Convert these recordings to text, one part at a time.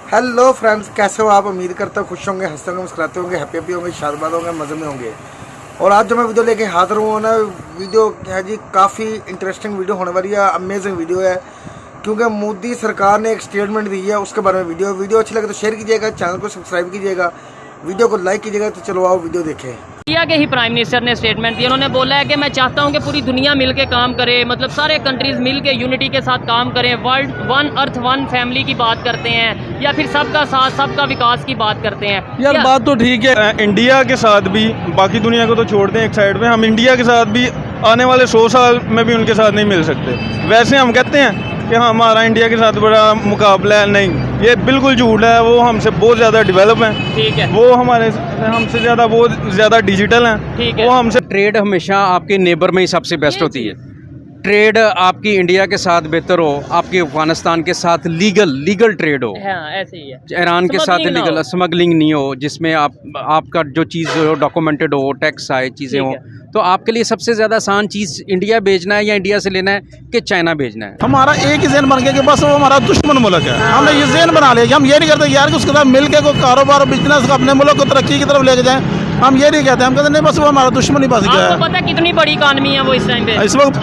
Hello friends, कैसे हो आप? उम्मीद करता हूँ खुश होंगे, हंसते होंगे, मुस्कुराते होंगे, हैप्पी होंगे, शादबाद होंगे, मज़े में होंगे। और आज जो मैं वीडियो लेके हाजिर हूँ ना, वीडियो है जी काफ़ी इंटरेस्टिंग वीडियो होने वाली है, अमेजिंग वीडियो है। क्योंकि मोदी सरकार ने एक स्टेटमेंट दी है, उसके बारे में वीडियो अच्छी लगे तो शेयर कीजिएगा, चैनल को सब्सक्राइब कीजिएगा, वीडियो को लाइक कीजिएगा। तो चलो आओ वीडियो देखें। इंडिया के ही प्राइम मिनिस्टर ने स्टेटमेंट दिया। उन्होंने बोला है कि मैं चाहता हूं कि पूरी दुनिया मिलके काम करे, मतलब सारे कंट्रीज़ मिलके यूनिटी के साथ काम करें। World one earth one family की बात करते हैं या फिर सबका साथ सबका विकास की बात करते हैं। यार बात तो ठीक है, इंडिया के साथ भी, बाकी दुनिया को तो छोड़ दें एक साइड पे, हम इंडिया के साथ भी आने वाले 100 साल में भी उनके साथ नहीं मिल सकते। वैसे हम कहते हैं कि हमारा इंडिया के साथ बड़ा मुकाबला है, नहीं, ये बिल्कुल झूठ है। वो हमसे बहुत ज़्यादा डेवलप हैं, ठीक है, वो हमसे ज़्यादा बहुत ज़्यादा डिजिटल हैं, ठीक है। वो हमसे। ट्रेड हमेशा आपके नेबर में ही सबसे बेस्ट होती है। ट्रेड आपकी इंडिया के साथ बेहतर हो, आपके अफगानिस्तान के साथ लीगल ट्रेड हो, हाँ, ऐसे ही है। ईरान के साथ Smuggling ना लीगल हो। स्मगलिंग नहीं हो, जिसमें आपका जो चीज़ हो डॉक्यूमेंटेड हो, टैक्स आए, चीज़ें ठीक हो। है। तो आपके लिए सबसे ज़्यादा आसान चीज़ इंडिया भेजना है या इंडिया से लेना है कि चाइना भेजना है। हमारा एक ही जहन बन गया कि बस वो हमारा दुश्मन मुल्क है। हमने ये जहन बना लिया कि हम ये नहीं करते यार कि उसके साथ मिल के कोई कारोबार बिजनेस अपने मुल्क को तरक्की की तरफ लेके जाएं। हम ये नहीं कहते, हम कहते नहीं बस वो हमारा दुश्मन ही बस गया आपको है। पता है कितनी बड़ी इकानमी है वो इस टाइम पे? इस वक्त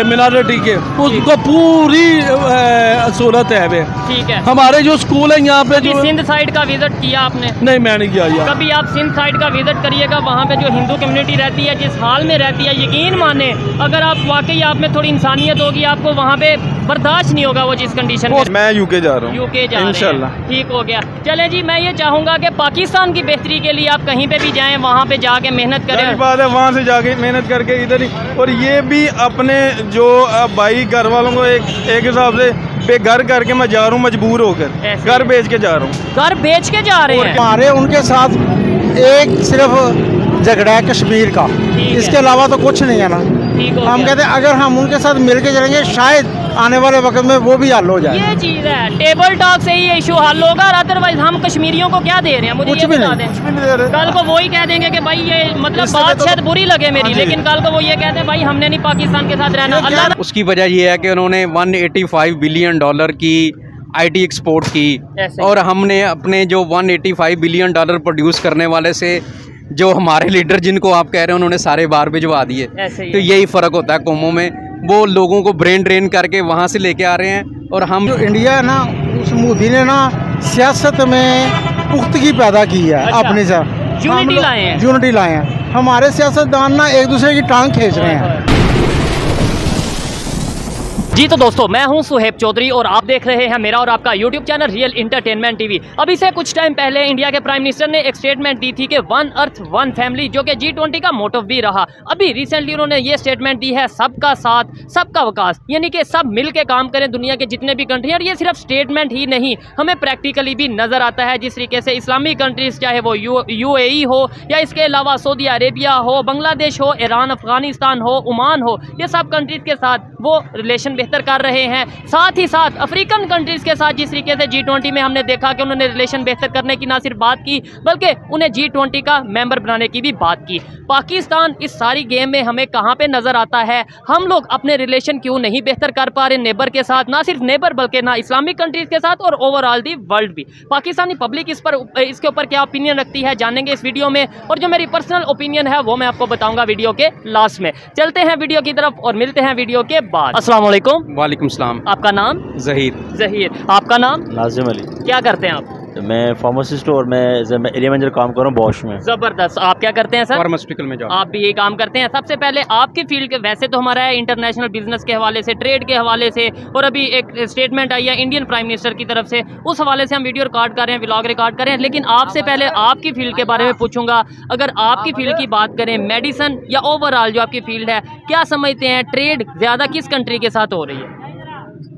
मिनॉरिटी के उसको पूरी सहूलत है वे। ठीक है। हमारे जो स्कूल है यहाँ पे कभी जो, सिंध साइड का विजिट किया आपने? नहीं मैं नहीं किया यार। कभी आप सिंध साइड का विजिट करिएगा, वहाँ पे जो हिंदू कम्युनिटी रहती है, जिस हाल में रहती है, यकीन माने अगर आप वाकई आप में थोड़ी इंसानियत होगी, आपको वहाँ पे बर्दाश्त नहीं होगा वो जिस कंडीशन में। मैं यूके जा रहा हूँ, यूके जा रहे इंशाल्लाह। हैं, ठीक हो गया। चले जी, मैं ये चाहूँगा कि पाकिस्तान की बेहतरी के लिए आप कहीं पे भी जाएं, वहाँ पे जाके मेहनत जाहिर करें। बात है, वहाँ से जाके मेहनत करके इधर ही। और ये भी अपने जो भाई घर वालों को एक हिसाब से बेघर करके मैं जा रहा हूँ, मजबूर होकर ऐसे घर बेच के जा रहा हूँ। घर बेच के जा रहे हैं। हमारे उनके साथ एक सिर्फ झगड़ा है कश्मीर का, है। इसके अलावा तो कुछ नहीं है ना। ठीक हो हम गया। कहते हैं अगर हम उनके साथ मिल के चलेंगे शायद आने वाले वक्त में वो भी हल हो जाए। ये चीज़ है, टेबल टॉक से ही इशू हल होगा। और अदरवाइज हम कश्मीरियों को क्या दे रहे हैं, मुझे कुछ ये भी बता नहीं, दें। कुछ भी नहीं दे रहे। कल को वही कह देंगे कि भाई ये मतलब इससे बात तो- शायद बुरी लगे मेरी, हाँ जी। लेकिन कल को वो ये कहते हैं भाई हमने नहीं पाकिस्तान के साथ रहना। अल्लाह उसकी वजह यह है कि उन्होंने $185 बिलियन की आईटी एक्सपोर्ट की, ऐसे। और हमने अपने जो $185 बिलियन प्रोड्यूस करने वाले से जो हमारे लीडर जिनको आप कह रहे हैं उन्होंने सारे बाहर भिजवा दिए। ऐसे ही तो है। यही फ़र्क होता है कौमों में, वो लोगों को ब्रेन ड्रेन करके वहाँ से लेके आ रहे हैं, और हम जो इंडिया है ना, उस मोदी ने ना सियासत में पुख्तगी पैदा की है। अच्छा। अपनी से यूनिटी लाए हैं। यूनिटी लाए हैं। हमारे सियासतदान ना एक दूसरे की टांग खींच रहे हैं। जी तो दोस्तों, मैं हूं सुहेब चौधरी और आप देख रहे हैं मेरा और आपका YouTube channel real entertainment TV. अभी से कुछ टाइम पहले इंडिया के प्राइम मिनिस्टर ने एक स्टेटमेंट दी थी कि वन अर्थ वन फैमिली, जो कि G20 का मोटो भी रहा। अभी रिसेंटली उन्होंने ये स्टेटमेंट दी है, सबका साथ सबका विकास, यानी कि सब मिल के काम करें दुनिया के जितने भी कंट्री। और ये सिर्फ स्टेटमेंट ही नहीं, हमें प्रैक्टिकली भी नज़र आता है, जिस तरीके से इस्लामिक कंट्रीज़, चाहे वो UAE हो या इसके अलावा सऊदी अरेबिया हो, बांग्लादेश हो, ईरान, अफगानिस्तान हो, ओमान हो, ये सब कंट्रीज़ के साथ वो रिलेशन बेहतर कर रहे हैं। साथ ही साथ अफ्रीकन कंट्रीज़ के साथ जिस तरीके से G20 में हमने देखा कि उन्होंने रिलेशन बेहतर करने की ना सिर्फ बात की, बल्कि उन्हें G20 का मेंबर बनाने की भी बात की। पाकिस्तान इस सारी गेम में हमें कहाँ पे नज़र आता है? हम लोग अपने रिलेशन क्यों नहीं बेहतर कर पा रहे नेबर के साथ? ना सिर्फ नेबर बल्कि ना इस्लामिक कंट्रीज़ के साथ और ओवरऑल दी वर्ल्ड भी। पाकिस्तानी पब्लिक इसके ऊपर क्या ओपिनियन रखती है जानेंगे इस वीडियो में, और जो मेरी पर्सनल ओपिनियन है वो मैं आपको बताऊंगा वीडियो के लास्ट में। चलते हैं वीडियो की तरफ और मिलते हैं वीडियो के बाद। अस्सलाम वालेकुम। वालेकुम सलाम। आपका नाम? ज़हीर। ज़हीर। आपका नाम? नाजिम अली। क्या करते हैं आप? मैं फार्मासिस्ट हूँ और मैं एरिया मैनेजर काम कर रहा हूँ बॉश में। ज़बरदस्त। आप क्या करते हैं सर? फार्मास्यूटिकल में जॉब। आप भी यही काम करते हैं। सबसे पहले आपकी फील्ड के, वैसे तो हमारा है इंटरनेशनल बिजनेस के हवाले से, ट्रेड के हवाले से, और अभी एक स्टेटमेंट आई है इंडियन प्राइम मिनिस्टर की तरफ से, उस हवाले से हम वीडियो रिकॉर्ड कर रहे हैं, व्लॉग रिकॉर्ड कर रहे हैं। लेकिन आपसे पहले आपकी फील्ड के बारे में पूछूंगा। अगर आपकी फील्ड की बात करें, मेडिसन या ओवरऑल जो आपकी फील्ड है, क्या समझते हैं ट्रेड ज़्यादा किस कंट्री के साथ हो रही है?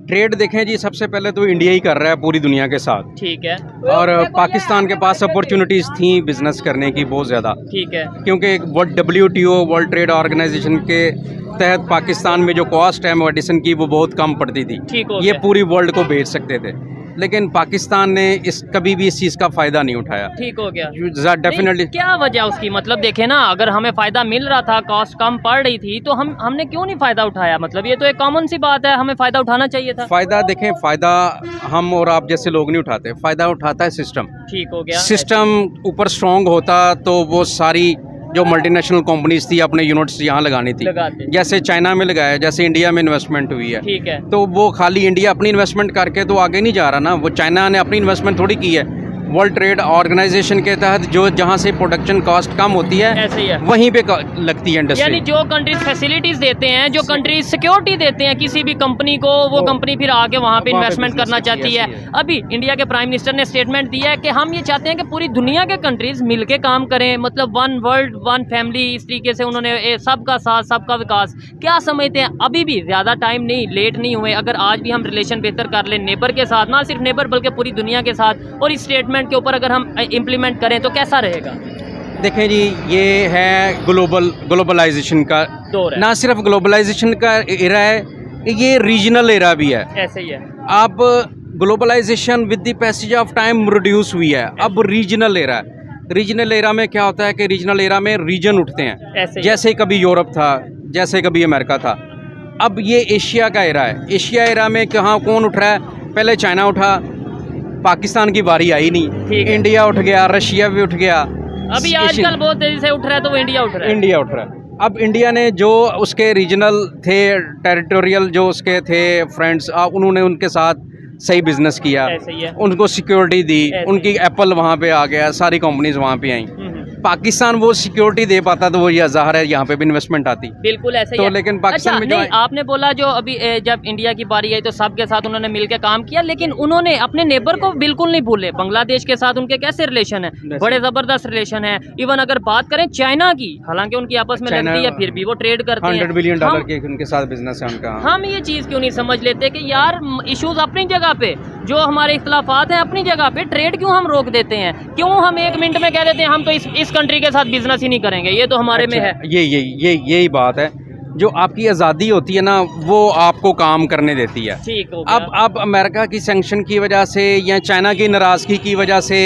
ट्रेड देखें जी, सबसे पहले तो इंडिया ही कर रहा है पूरी दुनिया के साथ, ठीक है, और पाकिस्तान के पास अपॉर्चुनिटीज़ थी बिजनेस करने की बहुत ज़्यादा, ठीक है, क्योंकि WTO वर्ल्ड ट्रेड ऑर्गेनाइजेशन के तहत पाकिस्तान में जो कॉस्ट है मेडिसिन की वो बहुत कम पड़ती थी। ठीक हो ये गया। पूरी वर्ल्ड को बेच सकते थे। लेकिन पाकिस्तान ने कभी भी इस चीज़ का फ़ायदा नहीं उठाया। ठीक हो गया। डेफिनेटली। नहीं, क्या वजह उसकी, मतलब देखे ना, अगर हमें फ़ायदा मिल रहा था, कॉस्ट कम पड़ रही थी, तो हमने क्यों नहीं फ़ायदा उठाया? मतलब ये तो एक कॉमन सी बात है, हमें फ़ायदा उठाना चाहिए था। फ़ायदा देखें, फ़ायदा हम और आप जैसे लोग नहीं उठाते, फ़ायदा उठाता है सिस्टम। ठीक हो गया। सिस्टम ऊपर स्ट्रॉन्ग होता तो वो सारी जो मल्टीनेशनल कंपनीज थी अपने यूनिट्स यहाँ लगानी थी, लगाते। जैसे चाइना में लगाया, जैसे इंडिया में इन्वेस्टमेंट हुई है। ठीक है। तो वो खाली इंडिया अपनी इन्वेस्टमेंट करके तो आगे नहीं जा रहा ना, वो चाइना ने अपनी इन्वेस्टमेंट थोड़ी की है। वर्ल्ड ट्रेड ऑर्गेनाइजेशन के तहत जो जहाँ से प्रोडक्शन कॉस्ट कम होती है, ऐसे ही है, वहीं पे लगती है इंडस्ट्री। यानी जो कंट्रीज फैसिलिटीज देते हैं, जो कंट्रीज सिक्योरिटी देते हैं किसी भी कंपनी को, वो कंपनी फिर आके वहाँ पे इन्वेस्टमेंट करना चाहती है। अभी इंडिया के प्राइम मिनिस्टर ने स्टेटमेंट दिया है कि हम ये चाहते हैं कि पूरी दुनिया के कंट्रीज मिलके काम करें, मतलब वन वर्ल्ड वन फैमिली, इस तरीके से उन्होंने सबका साथ सबका विकास। क्या समझते हैं? अभी भी ज़्यादा टाइम नहीं, लेट नहीं हुए, अगर आज भी हम रिलेशन बेहतर कर लें नेबर के साथ, ना सिर्फ नेबर बल्कि पूरी दुनिया के साथ, और इस स्टेटमेंट के ऊपर अगर हम इम्प्लीमेंट करें तो कैसा रहेगा? देखें जी, ये है ग्लोबलाइजेशन का दौर है। ना सिर्फ ग्लोबलाइजेशन का एरा है, ये रीजनल एरा भी है। ऐसे ही है। अब globalization with the passage of time reduce हुई है, अब रीजनल एरा है। रीजनल एरा में क्या होता है कि रीजनल एरा में रीजन उठते हैं, ऐसे ही। जैसे कभी यूरोप था, जैसे कभी अमेरिका था। अब ये एशिया का एरा है। एशिया एरा में कहाँ कौन उठ रहा है? पहले चाइना उठा, पाकिस्तान की बारी आई नहीं, इंडिया उठ गया, रशिया भी उठ गया। अभी आजकल बहुत तेजी से उठ रहा है, तो वो इंडिया उठ रहा है। इंडिया उठ रहा है। अब इंडिया ने जो उसके रीजनल थे, टेरिटोरियल जो उसके थे फ्रेंड्स, उन्होंने उनके साथ सही बिजनेस किया, ऐसे ही है। उनको सिक्योरिटी दी, ऐसे उनकी एप्पल वहाँ पे आ गया, सारी कंपनीज वहाँ पे आई। पाकिस्तान वो सिक्योरिटी दे पाता तो वो ये ज़ाहिर है यहाँ पे भी इन्वेस्टमेंट आती। बिल्कुल ऐसे ही तो है। लेकिन पाकिस्तान में जो नहीं, आपने बोला जो अभी जब इंडिया की बारी आई तो सबके साथ उन्होंने मिलकर काम किया, लेकिन उन्होंने अपने नेबर को बिल्कुल नहीं भूले। बांग्लादेश के साथ उनके कैसे रिलेशन है? बड़े जबरदस्त रिलेशन है। इवन अगर बात करें चाइना की, हालांकि उनकी आपस में लगती है, फिर भी वो ट्रेड करते हैं। $100 बिलियन के उनके साथ बिजनेस है उनका। हम ये चीज़ क्यों नहीं समझ लेते कि यार इश्यूज अपनी जगह पे, जो हमारे इख्तलाफात हैं अपनी जगह पे, ट्रेड क्यों हम रोक देते हैं? क्यों हम एक मिनट में कह देते हैं हम तो इस कंट्री के साथ बिजनेस ही नहीं करेंगे, ये तो हमारे में है। यही बात है। जो आपकी आज़ादी होती है ना, वो आपको काम करने देती है। ठीक हो गया। अब अमेरिका की सैंक्शन की वजह से या चाइना की नाराज़गी की वजह से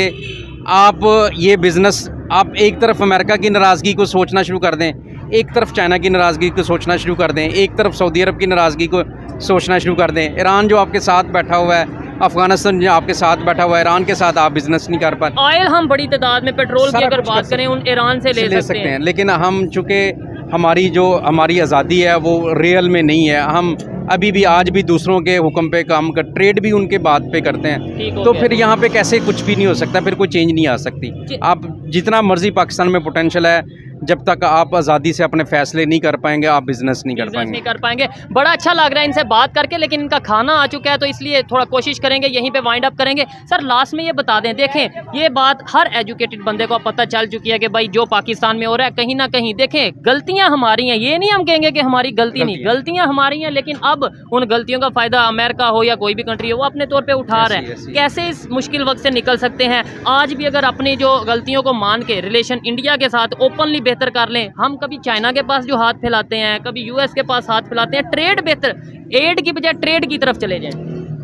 आप ये बिज़नेस, आप एक तरफ अमेरिका की नाराज़गी को सोचना शुरू कर दें, एक तरफ चाइना की नाराज़गी को सोचना शुरू कर दें, एक तरफ सऊदी अरब की नाराज़गी को सोचना शुरू कर दें, ईरान जो आपके साथ बैठा हुआ है, अफगानिस्तान जो आपके साथ बैठा हुआ है, ईरान के साथ आप बिजनेस नहीं कर पाते। ऑयल हम बड़ी तादाद में, पेट्रोल की अगर बात करें, उन ईरान से ले सकते हैं, लेकिन हम चूँकि हमारी आज़ादी है वो रियल में नहीं है, हम अभी भी आज भी दूसरों के हुक्म पे काम कर, ट्रेड भी उनके बात पे करते हैं, तो फिर यहाँ पे कैसे कुछ भी नहीं हो सकता, फिर कोई चेंज नहीं आ सकती। आप जितना मर्जी पाकिस्तान में पोटेंशियल है, जब तक आप आज़ादी से अपने फैसले नहीं कर पाएंगे, आप बिजनेस नहीं कर पाएंगे। बड़ा अच्छा लग रहा है इनसे बात करके, लेकिन इनका खाना आ चुका है तो इसलिए थोड़ा कोशिश करेंगे यहीं पे वाइंड अप करेंगे। सर लास्ट में ये बता दें, देखें ये बात हर एजुकेटेड बंदे को पता चल चुकी है कि भाई जो पाकिस्तान में हो रहा है, कहीं ना कहीं देखें गलतियां हमारी हैं, ये नहीं हम कहेंगे कि हमारी गलती नहीं, गलतियां हमारी हैं, लेकिन अब उन गलतियों का फ़ायदा अमेरिका हो या कोई भी कंट्री हो वो अपने तौर पर उठा रहे हैं। कैसे इस मुश्किल वक्त से निकल सकते हैं? आज भी अगर अपनी जो गलतियों को मान के रिलेशन इंडिया के साथ ओपनली बेहतर कर लें, हम कभी चाइना के पास जो हाथ फैलाते हैं, कभी यूएस के पास हाथ फैलाते हैं, ट्रेड बेहतर, एड की बजाय ट्रेड की तरफ चले जाएं।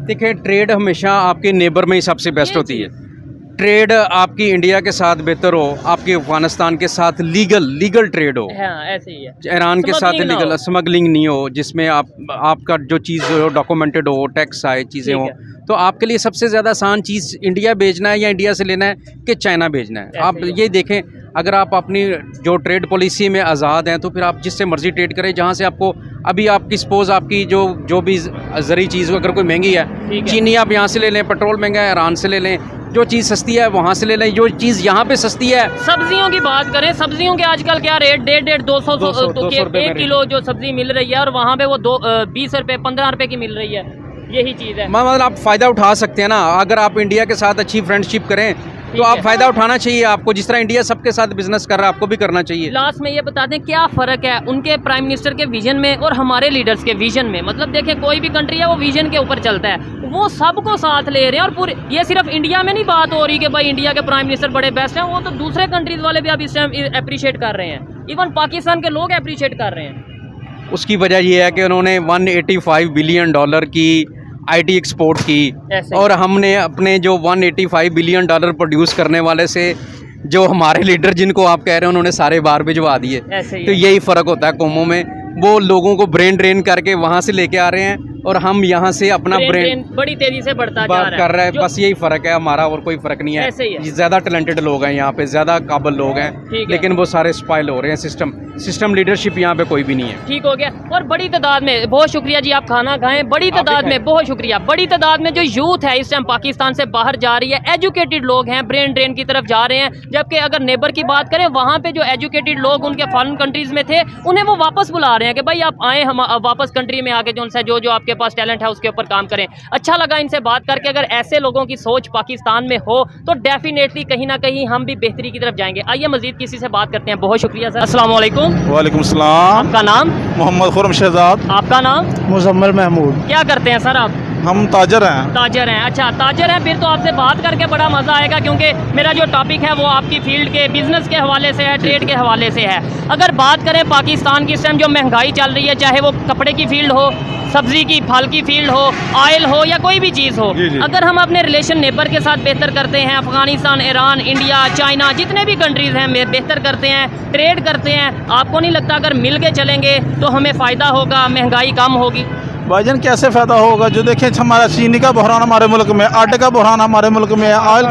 देखिए, ट्रेड हमेशा आपके नेबर में ही सबसे बेस्ट होती है। ट्रेड आपकी इंडिया के साथ बेहतर हो, आपके अफगानिस्तान के साथ लीगल ट्रेड हो, हाँ, ऐसे ही है। ईरान के साथ लीगल स्मगलिंग नहीं हो, जिसमें आपका जो चीज़ हो डॉक्यूमेंटेड हो, टैक्स आए, चीज़ें हो, तो आपके लिए सबसे ज़्यादा आसान चीज़ इंडिया भेजना है या इंडिया से लेना है कि चाइना भेजना है। आप ये देखें, अगर आप अपनी जो ट्रेड पॉलिसी में आज़ाद हैं तो फिर आप जिससे मर्ज़ी ट्रेड करें, जहाँ से आपको अभी आपकी सपोज़ आपकी जो भी ज़रूरी चीज़ अगर कोई महंगी है, चीनी आप यहाँ से ले लें, पेट्रोल महंगा है ईरान से ले लें, जो चीज़ सस्ती है वहाँ से ले लें, जो चीज़ यहाँ पे सस्ती है। सब्जियों की बात करें, सब्जियों के आजकल क्या रेट, 150-200 एक किलो जो सब्जी मिल रही है, और वहाँ पे वो 20 रुपये 15 रुपये की मिल रही है, यही चीज़ है। मतलब आप फ़ायदा उठा सकते हैं ना, अगर आप इंडिया के साथ अच्छी फ्रेंडशिप करें तो आप फ़ायदा उठाना चाहिए आपको, जिस तरह इंडिया सबके साथ बिजनेस कर रहा है आपको भी करना चाहिए। लास्ट में ये बता दें क्या फ़र्क है उनके प्राइम मिनिस्टर के विजन में और हमारे लीडर्स के विजन में? मतलब देखें, कोई भी कंट्री है वो विजन के ऊपर चलता है, वो सबको साथ ले रहे हैं, और पूरे ये सिर्फ इंडिया में नहीं बात हो रही कि भाई इंडिया के प्राइम मिनिस्टर बड़े बेस्ट हैं, वो तो दूसरे कंट्रीज़ वाले भी अब इस टाइम अप्रिशिएट कर रहे हैं, इवन पाकिस्तान के लोग अप्रिशिएट कर रहे हैं। उसकी वजह ये है कि उन्होंने $185 बिलियन की आईटी एक्सपोर्ट की, ऐसे ही। और हमने अपने जो 185 बिलियन डॉलर प्रोड्यूस करने वाले से जो हमारे लीडर जिनको आप कह रहे हैं उन्होंने सारे बाहर भिजवा दिए। ऐसे ही तो है। यही फ़र्क होता है कौमों में, वो लोगों को ब्रेन ड्रेन करके वहाँ से लेके आ रहे हैं और हम यहाँ से अपना ब्रेन बड़ी तेजी से बढ़ता जा बात रहा कर रहे हैं। जो- बस यही फ़र्क है हमारा, और कोई फ़र्क नहीं ऐसे ही है। है। ज़्यादा टैलेंटेड लोग हैं यहाँ पे, ज़्यादा काबिल लोग ठीक हैं, है। लेकिन वो सारे स्पाइल हो रहे हैं। सिस्टम लीडरशिप यहाँ पे कोई भी नहीं है। ठीक हो गया। और बड़ी तादाद में, बहुत शुक्रिया जी, आप खाना खाएं। बड़ी तादाद में, बहुत शुक्रिया, बड़ी तादाद में जो यूथ है इस टाइम पाकिस्तान से बाहर जा रही है, एजुकेटेड लोग हैं, ब्रेन ड्रेन की तरफ जा रहे हैं। जबकि अगर नेबर की बात करें, वहाँ पे जो एजुकेटेड लोग उनके फॉरेन कंट्रीज में थे, उन्हें वो वापस बुला रहे हैं कि भाई आप आए, हम वापस कंट्री में आके जो उनसे जो आपके पास टैलेंट है उसके ऊपर काम करें। अच्छा लगा इनसे बात करके। अगर ऐसे लोगों की सोच पाकिस्तान में हो तो डेफिनेटली कहीं ना कहीं हम भी बेहतरी की तरफ जाएंगे। आइए मजीद किसी से बात करते हैं। बहुत शुक्रिया सर। अस्सलाम वालेकुम। वालेकुम सलाम। आपका नाम? मोहम्मद खुरम शहजाद। आपका नाम? मुजम्मल महमूद। क्या करते हैं सर आप? हम ताजर हैं। ताजर हैं। अच्छा, ताजर हैं, फिर तो आपसे बात करके बड़ा मज़ा आएगा, क्योंकि मेरा जो टॉपिक है वो आपकी फील्ड के बिजनेस के हवाले से है, ट्रेड के हवाले से है। अगर बात करें पाकिस्तान की इस टाइम जो महंगाई चल रही है, चाहे वो कपड़े की फील्ड हो, सब्जी की, फल की फील्ड हो, ऑयल हो या कोई भी चीज़ हो, जी, जी। अगर हम अपने रिलेशन नेबर के साथ बेहतर करते हैं, अफगानिस्तान, ईरान, इंडिया, चाइना, जितने भी कंट्रीज़ हैं बेहतर करते हैं, ट्रेड करते हैं, आपको नहीं लगता अगर मिल के चलेंगे तो हमें फ़ायदा होगा, महंगाई कम होगी? भाईजान कैसे फ़ायदा होगा? जो देखें हमारा चीनी का बहरान हमारे मुल्क में, आटे का बहरान हमारे मुल्क में, ऑयल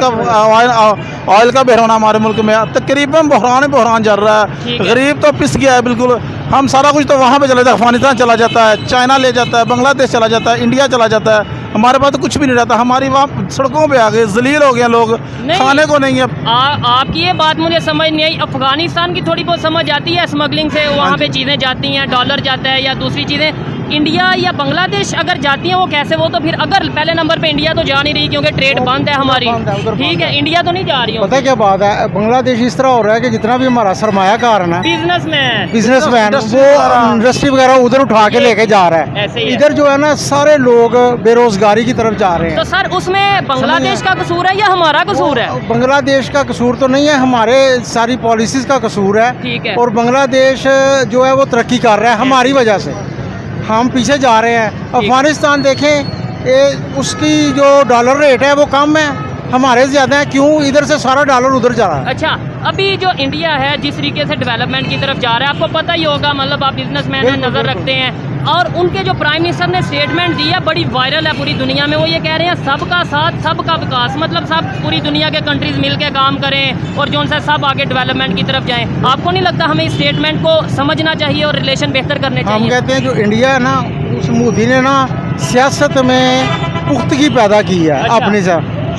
का बहरान हमारे मुल्क में, तकरीबन बहरान चल रहा ठीक है। है। गरीब तो पिस गया है बिल्कुल। हम सारा कुछ तो वहाँ पे चला जाता है, अफगानिस्तान चला जाता है, चाइना ले जाता है, बांग्लादेश चला जाता है, इंडिया चला जाता है। हमारे पास तो कुछ भी नहीं रहता। हमारी वहाँ सड़कों पे आ गए, जलील हो गए लोग, नहीं। खाने को नहीं है। आपकी ये बात मुझे समझ नहीं आई। अफगानिस्तान की थोड़ी बहुत समझ आती है, स्मगलिंग से वहाँ पे चीज़ें जाती हैं, डॉलर जाता है या दूसरी चीज़ें। इंडिया या बांग्लादेश अगर जाती हैं वो कैसे? वो तो फिर अगर पहले नंबर पे इंडिया तो जा नहीं रही, क्योंकि ट्रेड बंद है हमारी। ठीक है, इंडिया तो नहीं जा रही पता है क्या बात है, बांग्लादेश इस तरह हो रहा है कि जितना भी हमारा सरमायाकार है ना, बिजनेसमैन बिजनेसमैन, वो इंडस्ट्री वगैरह उधर उठा के लेके जा रहा है। ऐसे ही है। इधर जो है ना सारे लोग बेरोजगारी की तरफ जा रहे तो हैं। सर उसमें बांग्लादेश का कसूर है या हमारा कसूर है? बांग्लादेश का कसूर तो नहीं है, हमारे सारी पॉलिसीज का कसूर है। ठीक है। और बांग्लादेश जो है वो तरक्की कर रहा है हमारी वजह से, हम पीछे जा रहे हैं। अफगानिस्तान देखें, उसकी जो डॉलर रेट है वो कम है, हमारे ज़्यादा है। क्यों? इधर से सारा डॉलर उधर जा रहा है। अच्छा, अभी जो इंडिया है जिस तरीके से डेवलपमेंट की तरफ जा रहा है, आपको पता ही होगा, मतलब आप बिजनेसमैन हैं, नज़र रखते हैं। और उनके जो प्राइम मिनिस्टर ने स्टेटमेंट दी है, बड़ी वायरल है पूरी दुनिया में। वो ये कह रहे हैं सबका साथ सबका विकास, मतलब सब पूरी दुनिया के कंट्रीज मिलके काम करें और जो उनसे सब आगे डेवलपमेंट की तरफ जाएं। आपको नहीं लगता हमें इस स्टेटमेंट को समझना चाहिए और रिलेशन बेहतर करने हम चाहिए? कहते हैं जो इंडिया है ना, उस मोदी ने ना सियासत में पुख्तगी पैदा की है। अच्छा, अपने से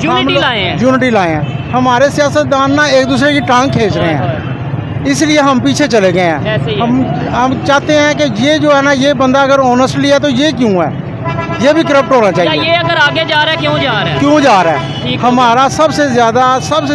यूनिटी लाए हैं। यूनिटी लाए हैं। हमारे सियासतदान ना एक दूसरे की टांग खींच रहे हैं, इसलिए हम पीछे चले गए ऐसे ही हैं। है। हम चाहते हैं कि ये जो है ना, ये बंदा अगर ऑनेस्टली है तो ये क्यों है, ये भी करप्ट होना क्या चाहिए। ये अगर आगे जा रहा है, क्यों जा रहा है? क्यों जा रहा ठीक है? है। हमारा सबसे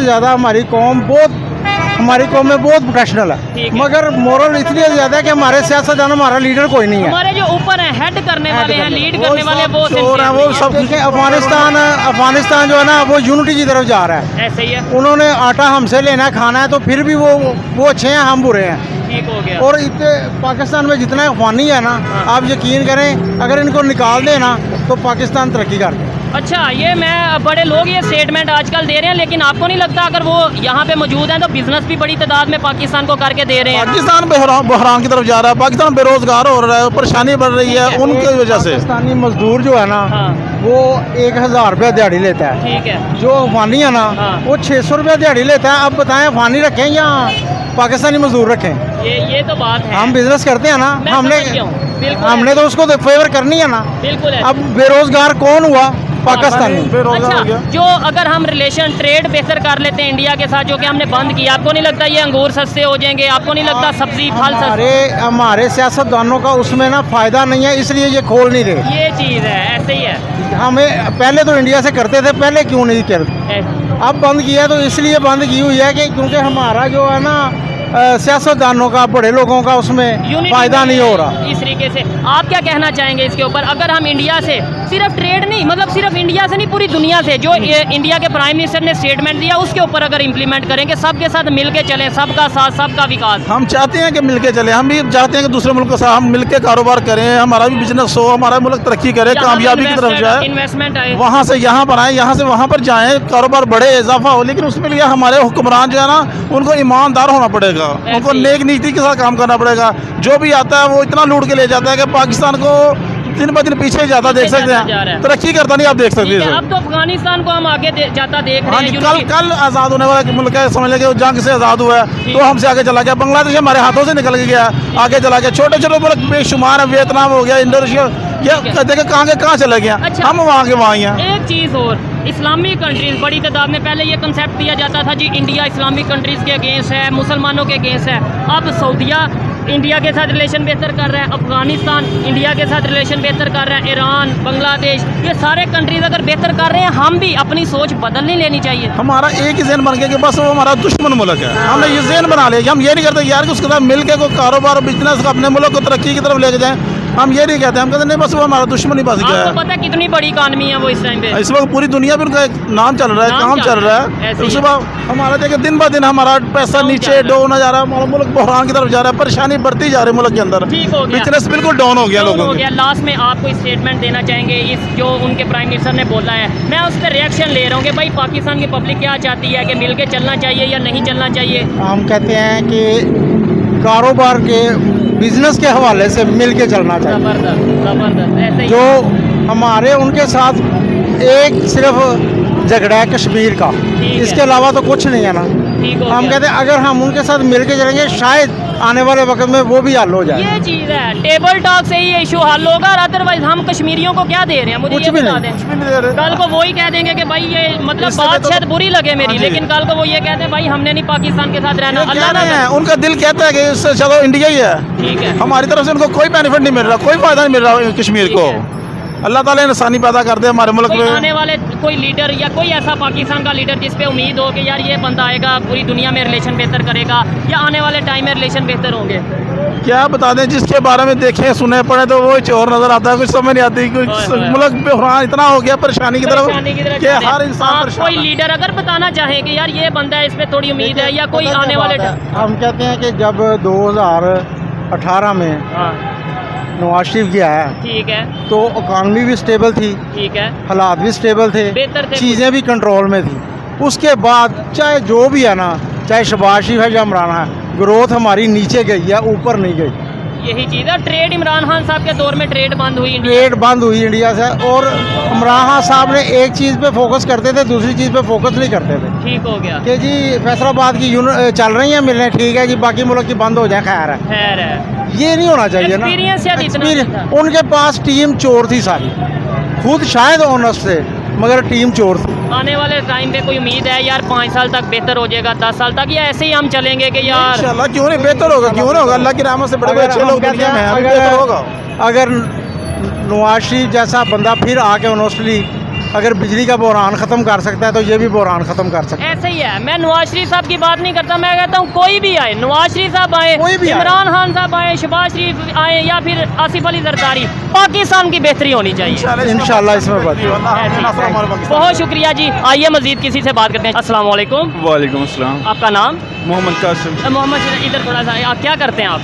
ज़्यादा हमारी कौम में बहुत प्रोफेशनल ठीक है, है। मगर मोरल इसलिए ज़्यादा है कि हमारे सियासतदान, हमारा लीडर कोई नहीं है। हमारे जो ऊपर है, हेड करने वाले हैं, लीड करने वाले, वो चोर हैं, वो sincere सब देखिए अफगानिस्तान जो है ना वो यूनिटी की तरफ जा रहा है। नहीं है। ऐसे ही है। उन्होंने आटा हमसे लेना है, खाना है, तो फिर भी वो अच्छे हैं, हम बुरे हैं। ठीक हो गया। और इतने पाकिस्तान में जितना अफगानी है ना, आप यकीन करें अगर इनको निकाल दें ना तो पाकिस्तान तरक्की कर दे। अच्छा, ये मैं बड़े लोग ये स्टेटमेंट आजकल दे रहे हैं, लेकिन आपको नहीं लगता अगर वो यहाँ पे मौजूद हैं तो बिजनेस भी बड़ी तादाद में पाकिस्तान को करके दे रहे हैं? पाकिस्तान बहरान की तरफ जा रहा है, पाकिस्तान बेरोजगार हो रहा है, परेशानी बढ़ रही है उनकी वजह से। पाकिस्तानी मजदूर जो है ना हाँ। वो 1000 रुपया दिहाड़ी लेता है। ठीक है। जो अफगानी है ना हाँ। वो 600 रुपया दिहाड़ी लेता है। अब बताएं अफगानी रखें या पाकिस्तानी मजदूर रखें? ये तो बात है। हम बिजनेस करते हैं ना, मैं हमने समझ गया हूँ। बिल्कुल हमने तो उसको फेवर करनी है ना। बिल्कुल है। अब बेरोजगार कौन हुआ? पाकिस्तानी। बेरोजगार हो अच्छा, गया। जो अगर हम रिलेशन ट्रेड बेहतर कर लेते हैं इंडिया के साथ, जो कि हमने बंद किया, आपको नहीं लगता ये अंगूर सस्ते हो जाएंगे? आपको नहीं लगता सब्जी फल सस्ते? हमारे सियासतदानों का उसमें ना फायदा नहीं है, इसलिए ये खोल नहीं रहे। ये चीज़ है, ऐसे ही है। हमें पहले तो इंडिया से करते थे, पहले क्यों नहीं करते? अब बंद किया तो इसलिए बंद की हुई है कि क्योंकि हमारा जो है ना सियासतदानों का, बड़े लोगों का उसमें यूनिटी फ़ायदा नहीं हो रहा। इस तरीके से आप क्या कहना चाहेंगे इसके ऊपर? अगर हम इंडिया से सिर्फ ट्रेड नहीं, मतलब सिर्फ इंडिया से नहीं, पूरी दुनिया से जो इंडिया के प्राइम मिनिस्टर ने स्टेटमेंट दिया उसके ऊपर अगर इम्प्लीमेंट करेंगे, सबके साथ मिल के चलें, सबका साथ सबका विकास। हम चाहते हैं कि मिलके चले, हम भी चाहते हैं कि दूसरे मुल्क के साथ हम मिलके कारोबार करें, हमारा भी बिजनेस हो, हमारा मुल्क तरक्की करे, कामयाबी की तरफ जाए, इन्वेस्टमेंट आए, वहाँ से यहाँ पर आए, यहाँ से वहाँ पर जाएं, कारोबार बढ़े, इजाफा हो। लेकिन उसके लिए हमारे हुक्मरान जो है ना, उनको ईमानदार होना पड़ेगा, उनको नेक नीति के साथ काम करना पड़ेगा। जो भी आता है वो इतना लूट के ले जाता है कि पाकिस्तान को दिन ब दिन पीछे जाता देख सकते हैं, तरक्की करता नहीं, आप देख सकते हैं। अब तो अफगानिस्तान को हम आगे जाता देख रहे हाँ हैं। जी, कल आज़ाद होने वाला मुल्क है, समझ लें जंग से आज़ाद हुआ है तो हमसे आगे चला गया। बांग्लादेश हमारे हाथों से निकल गया, आगे चला गया। छोटे छोटे मुल्क बेशुमार है, वियतनाम हो गया, इंडोनेशिया, ये देखिए कहाँ चले गया। अच्छा, हम वहाँ के वहाँ ही हैं। एक चीज़ और, इस्लामिक कंट्रीज बड़ी तादाद में, पहले ये कंसेप्ट दिया जाता था जी इंडिया इस्लामिक कंट्रीज के अगेंस्ट है, मुसलमानों के अगेंस्ट है। अब सऊदीया इंडिया के साथ रिलेशन बेहतर कर रहा है, अफगानिस्तान इंडिया के साथ रिलेशन बेहतर कर रहा है, ईरान, बांग्लादेश, ये सारे कंट्रीज अगर बेहतर कर रहे हैं, हम भी अपनी सोच बदल नहीं लेनी चाहिए। हमारा एक ही जहन बन गया कि बस वो हमारा दुश्मन मुल्क है। हमने ये जहन बना लिया कि हम ये नहीं करते यार कि उसके साथ मिल के कोई कारोबार और बिजनेस अपने मुल्क को तरक्की की तरफ लेके जाएं। हम ये नहीं कहते, हम कहते नहीं बस वो हमारा दुश्मन ही बस गया है। आपको पता है कितनी बड़ी इकानमी है वो इस टाइम पे? इस वक्त पूरी दुनिया में उनका एक नाम चल रहा है, काम चल रहा है। उसके बाद हमारा देखिए दिन ब दिन हमारा पैसा नीचे डाउन जा रहा है, हमारा मुल्क बहरान की तरफ जा रहा है, परेशानी बढ़ती जा रही है मुल्क के अंदर, ठीक हो गया, बिजनेस बिल्कुल डाउन हो गया लोगों का। लास्ट में आप कोई स्टेटमेंट देना चाहेंगे इस जो उनके प्राइम मिनिस्टर ने बोला है? मैं उस पर रिएक्शन ले रहा हूँ कि भाई पाकिस्तान की पब्लिक क्या चाहती है, कि मिल के चलना चाहिए या नहीं चलना चाहिए? हम कहते हैं कि कारोबार के बिजनेस के हवाले से मिल के चलना चाहिए। जबरदस्त ऐसे ही। जो हमारे उनके साथ एक सिर्फ झगड़ा है कश्मीर का, इसके अलावा तो कुछ नहीं है ना। ठीक हो हम गया। कहते हैं अगर हम उनके साथ मिल के चलेंगे शायद आने वाले वक्त में वो भी हल हो जाए। ये चीज़ है, टेबल टॉक से ही इशू हल होगा, और अदरवाइज हम कश्मीरियों को क्या दे रहे हैं? मुझे कुछ ये भी बता नहीं, दें। कल को वो ही कह देंगे कि भाई ये मतलब बात शायद बुरी लगे मेरी, लेकिन कल को वो ये कहते हैं भाई हमने नहीं पाकिस्तान के साथ रहना। अल्लाह ना है, उनका दिल कहता है कि इससे चलो इंडिया ही है। ठीक है, हमारी तरफ से उनको कोई बेनिफिट नहीं मिल रहा, कोई फायदा नहीं मिल रहा कश्मीर को। अल्लाह ताला इंसानी पैदा कर दे हमारे मुल्क कोई में। आने वाले कोई लीडर या कोई ऐसा पाकिस्तान का लीडर जिस पे उम्मीद हो कि यार ये बंदा आएगा पूरी दुनिया में रिलेशन बेहतर करेगा, या आने वाले टाइम में रिलेशन बेहतर होंगे? क्या बता दें, जिसके बारे में देखे सुने पड़े तो वो और नजर आता है, कुछ समझ नहीं आती। मुल्क बहरान इतना हो गया परेशानी की तरफ कि हर इंसान आप कोई लीडर अगर बताना चाहे कि यार ये बंदा है, इस पे थोड़ी उम्मीद है, या कोई आने वाले हम कहते हैं कि जब 2018 में हाँ नवाज शरीफ गया है ठीक है, तो इकॉनमी भी स्टेबल थी, ठीक है, हालात भी स्टेबल थे, बेहतर थे, चीज़ें भी कंट्रोल में थी। उसके बाद चाहे जो भी है ना, चाहे शहबाज शरीफ है या इमरान है, ग्रोथ हमारी नीचे गई है, ऊपर नहीं गई। यही चीज़ है। ट्रेड इमरान खान साहब के दौर में ट्रेड बंद हुई, ट्रेड बंद हुई इंडिया से, और इमरान खान साहब ने एक चीज़ पे फोकस करते थे, दूसरी चीज़ पे फोकस नहीं करते थे। ठीक हो गया कि जी फैसलाबाद की चल रही है मिलने, ठीक है जी, बाकी मुल्क की बंद हो जाए, खैर है। खैर है, ये नहीं होना चाहिए ना। एक्सपीरियंस शायद इतना नहीं था। उनके पास टीम चोर थी सारी, खुद शायद ऑनेस्ट थे मगर टीम चोर थी। आने वाले टाइम पे कोई उम्मीद है यार 5 साल तक बेहतर हो जाएगा, 10 साल तक, या ऐसे ही हम चलेंगे कि यार इंशाल्लाह क्यों नहीं बेहतर होगा, क्यों नहीं होगा। अल्लाह की रहमत से बड़े बड़े अच्छे लोग दुनिया में हैं, अभी बेहतर होगा। अगर नवाज शरीफ जैसा बंदा फिर आके ऑनेस्टली अगर बिजली का बहरान ख़त्म कर सकता है तो ये भी बहरान ख़त्म कर सकता है। ऐसे ही है। मैं नवाज शरीफ साहब की बात नहीं करता, मैं कहता हूँ कोई भी आए, नवाज शरीफ साहब आए, कोई भी आए। इमरान खान साहब आए, शहबाज शरीफ आए, या फिर आसिफ अली जरदारी, पाकिस्तान की बेहतरी होनी चाहिए इंशाल्लाह इसमें बात। बहुत शुक्रिया जी। आइए मजीद किसी से बात करते हैं। अस्सलाम वालेकुम। वालेकुम अस्सलाम। आपका नाम? मोहम्मद कासिम। मोहम्मद, इधर थोड़ा सा आप क्या करते हैं आप?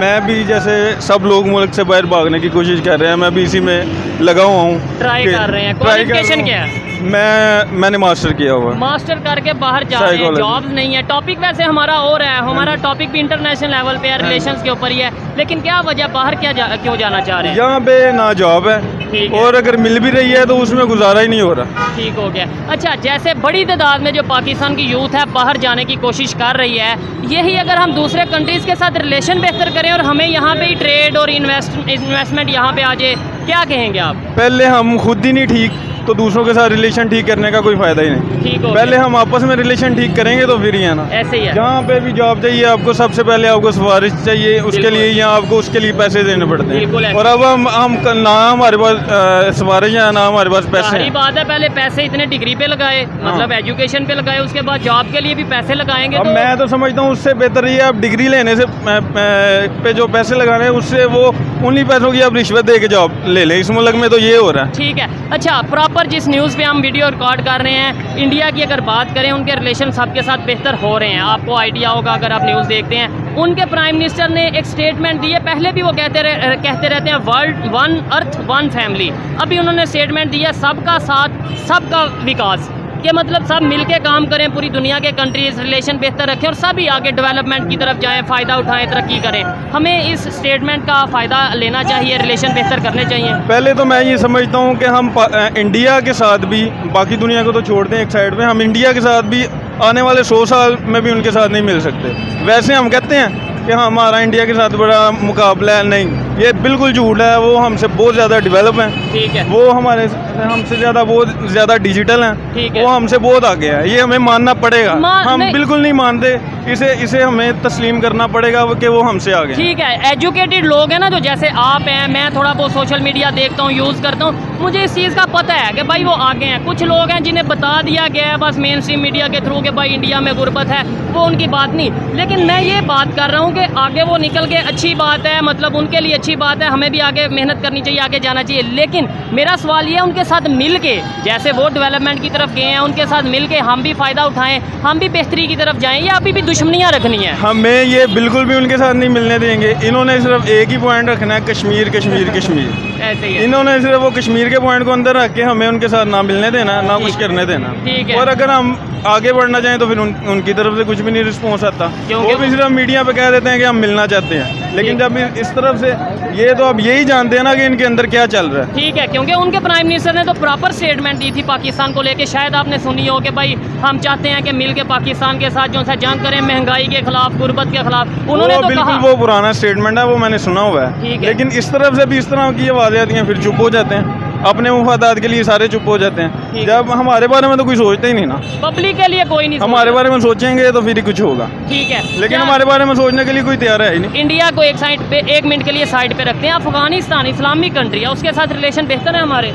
मैं भी जैसे सब लोग मुल्क से बाहर भागने की कोशिश कर रहे हैं, मैं भी इसी में लगा हुआ हूँ। ट्राई कर रहे हैं। क्वालिफिकेशन क्या है? मैंने मास्टर किया हुआ है। मास्टर करके बाहर जा रहे हैं, जॉब नहीं है। टॉपिक वैसे हमारा और है, हमारा टॉपिक भी इंटरनेशनल लेवल पे है, रिलेशंस के ऊपर ही है, लेकिन क्या वजह बाहर क्यों जाना चाह रहे हैं? यहाँ पे ना जॉब है, ठीक है। और अगर मिल भी रही है तो उसमें गुजारा ही नहीं हो रहा। ठीक हो गया। अच्छा, जैसे बड़ी तादाद में जो पाकिस्तान की यूथ है बाहर जाने की कोशिश कर रही है, यही अगर हम दूसरे कंट्रीज़ के साथ रिलेशन बेहतर करें और हमें यहाँ पे ही ट्रेड और इन्वेस्टमेंट यहाँ पे आ जाए, क्या कहेंगे आप? पहले हम खुद ही नहीं ठीक तो दूसरों के साथ रिलेशन ठीक करने का कोई फ़ायदा ही नहीं। ठीक हो पहले हम आपस में रिलेशन ठीक करेंगे तो फिर ही है ना। ऐसे ही है। जहाँ पे भी जॉब चाहिए आपको सबसे पहले आपको सिफारिश चाहिए, उसके लिए यहाँ आपको उसके लिए पैसे देने पड़ते बिल्कुल हैं। ऐसे। और अब हम ना हमारे पास सिफारिश है ना हमारे पास पैसे सारी हैं। बात है, पहले पैसे इतने डिग्री पे लगाए, मतलब एजुकेशन पे लगाए, उसके बाद जॉब के लिए भी पैसे लगाएंगे। अब तो मैं तो समझता हूँ उससे बेहतर ये आप डिग्री लेने से पे जो पैसे लगाने हैं उससे वो उन्हीं पैसों की आप रिश्वत दे के जॉब ले लें। इस मुल्क में तो ये हो रहा है। ठीक है। अच्छा, प्रॉपर जिस न्यूज़ पे हम वीडियो रिकॉर्ड कर रहे हैं, इंडिया की अगर बात करें, उनके रिलेशन सबके साथ बेहतर हो रहे हैं। आपको आइडिया होगा अगर आप न्यूज़ देखते हैं। उनके प्राइम मिनिस्टर ने एक स्टेटमेंट दी है, पहले भी वो कहते रहते हैं world one earth one family. अभी उन्होंने स्टेटमेंट दिया सबका साथ सबका विकास, कि मतलब सब मिलके काम करें, पूरी दुनिया के कंट्रीज रिलेशन बेहतर रखें और सभी आगे डेवलपमेंट की तरफ जाएं, फ़ायदा उठाएं, तरक्की करें। हमें इस स्टेटमेंट का फ़ायदा लेना चाहिए, रिलेशन बेहतर करने चाहिए। पहले तो मैं ये समझता हूँ कि हम इंडिया के साथ भी, बाकी दुनिया को तो छोड़ दें एक साइड पे, हम इंडिया के साथ भी आने वाले 100 साल में भी उनके साथ नहीं मिल सकते। वैसे हम कहते हैं कि हमारा इंडिया के साथ बड़ा मुकाबला है, नहीं, ये बिल्कुल झूठ है। वो हमसे बहुत ज़्यादा डेवलप हैं, ठीक है। वो हमसे ज़्यादा बहुत ज़्यादा डिजिटल ठीक हैं, है। वो हमसे बहुत आगे है। ये हमें मानना पड़ेगा। हम नहीं। बिल्कुल नहीं मानते, इसे हमें तस्लीम करना पड़ेगा कि वो हमसे आगे हैं। ठीक है। एजुकेटेड लोग हैं ना, जो जैसे आप हैं, मैं थोड़ा बहुत सोशल मीडिया देखता हूँ, यूज़ करता हूँ, मुझे इस चीज़ का पता है कि भाई वो आगे हैं। कुछ लोग हैं जिन्हें बता दिया गया है बस मेन स्ट्रीम मीडिया के थ्रू कि भाई इंडिया में गुर्बत है, वो उनकी बात नहीं। लेकिन मैं ये बात कर रहा हूँ कि आगे वो निकल के अच्छी बात है, मतलब उनके लिए अच्छी बात है, हमें भी आगे मेहनत करनी चाहिए, आगे जाना चाहिए। लेकिन मेरा सवाल ये है, उनके साथ मिल के, जैसे वो डेवलपमेंट की तरफ गए हैं, उनके साथ मिल के हम भी फ़ायदा उठाएँ, हम भी बेहतरी की तरफ जाएँ, या अभी भी दुश्मनियाँ रखनी है? हमें ये बिल्कुल भी उनके साथ नहीं मिलने देंगे। इन्होंने सिर्फ एक ही पॉइंट रखना है, कश्मीर कश्मीर कश्मीर। ऐसे ही है। इन्होंने सिर्फ वो कश्मीर के पॉइंट को अंदर रख के हमें उनके साथ ना मिलने देना, ना कुछ करने देना। ठीक है। और अगर हम आगे बढ़ना चाहें तो फिर उनकी तरफ से कुछ भी नहीं रिस्पॉन्स आता। क्योंकि वो भी सिर्फ मीडिया पे कह देते हैं कि हम मिलना चाहते हैं, लेकिन जब इस तरफ से ये तो अब यही जानते हैं ना कि इनके अंदर क्या चल रहा है। ठीक है, क्योंकि उनके प्राइम मिनिस्टर ने तो प्रॉपर स्टेटमेंट दी थी पाकिस्तान को लेके, शायद आपने सुनी हो कि भाई हम चाहते हैं कि मिलके पाकिस्तान के साथ जो सा जंग करें, महंगाई के खिलाफ, गुर्बत के खिलाफ। उन्होंने तो बिल्कुल कहा, वो पुराना स्टेटमेंट है, वो मैंने सुना हुआ ठीक है। है। लेकिन इस तरफ से भी इस तरह की आवाज़ें आती हैं, फिर चुप हो जाते हैं। अपने मुफादात के लिए सारे चुप हो जाते हैं। ठीक। जब हमारे बारे में तो कोई सोचता ही नहीं ना। पब्लिक के लिए कोई नहीं हमारे सोचता। बारे में सोचेंगे तो फिर ही कुछ होगा, ठीक है। लेकिन क्या हमारे बारे में सोचने के लिए कोई तैयार है ही नहीं। इंडिया को एक साइड पे, एक मिनट के लिए साइड पे रखते हैं, अफगानिस्तान इस्लामिक कंट्री है, उसके साथ रिलेशन बेहतर है हमारे?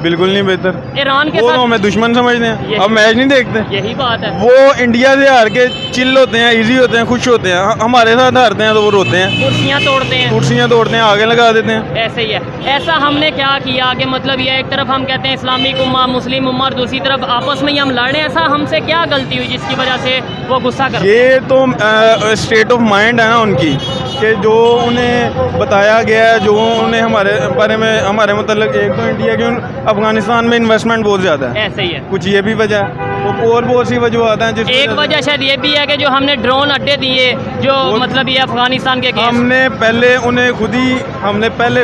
बिल्कुल नहीं बेहतर। ईरान के वो तो साथ हमें दुश्मन समझते हैं, यही- अब मैच नहीं देखते। यही बात है। वो इंडिया से हार के चिल होते हैं, इजी होते हैं, खुश होते हैं। हमारे साथ हारते हैं तो वो रोते हैं, कुर्सियाँ तोड़ते हैं। कुर्सियाँ तोड़ते हैं, आगे लगा देते हैं। ऐसे ही है। ऐसा हमने क्या किया कि मतलब ये एक तरफ हम कहते हैं इस्लामिक उम्मा, मुस्लिम उम्मा, और दूसरी तरफ आपस में ही हम लड़ रहे हैं। ऐसा हमसे क्या गलती हुई जिसकी वजह से वो गुस्सा कर? ये तो स्टेट ऑफ माइंड है ना उनकी, कि जो उन्हें बताया गया है, जो उन्हें हमारे बारे में, हमारे मतलब एक तो इंडिया की अफगानिस्तान में इन्वेस्टमेंट बहुत ज़्यादा है, ऐसे ही है। कुछ ये भी वजह है, तो और बहुत सी वजूहत हैं। एक वजह शायद ये भी है कि जो हमने ड्रोन अड्डे दिए, जो मतलब ये अफगानिस्तान के केस, हमने पहले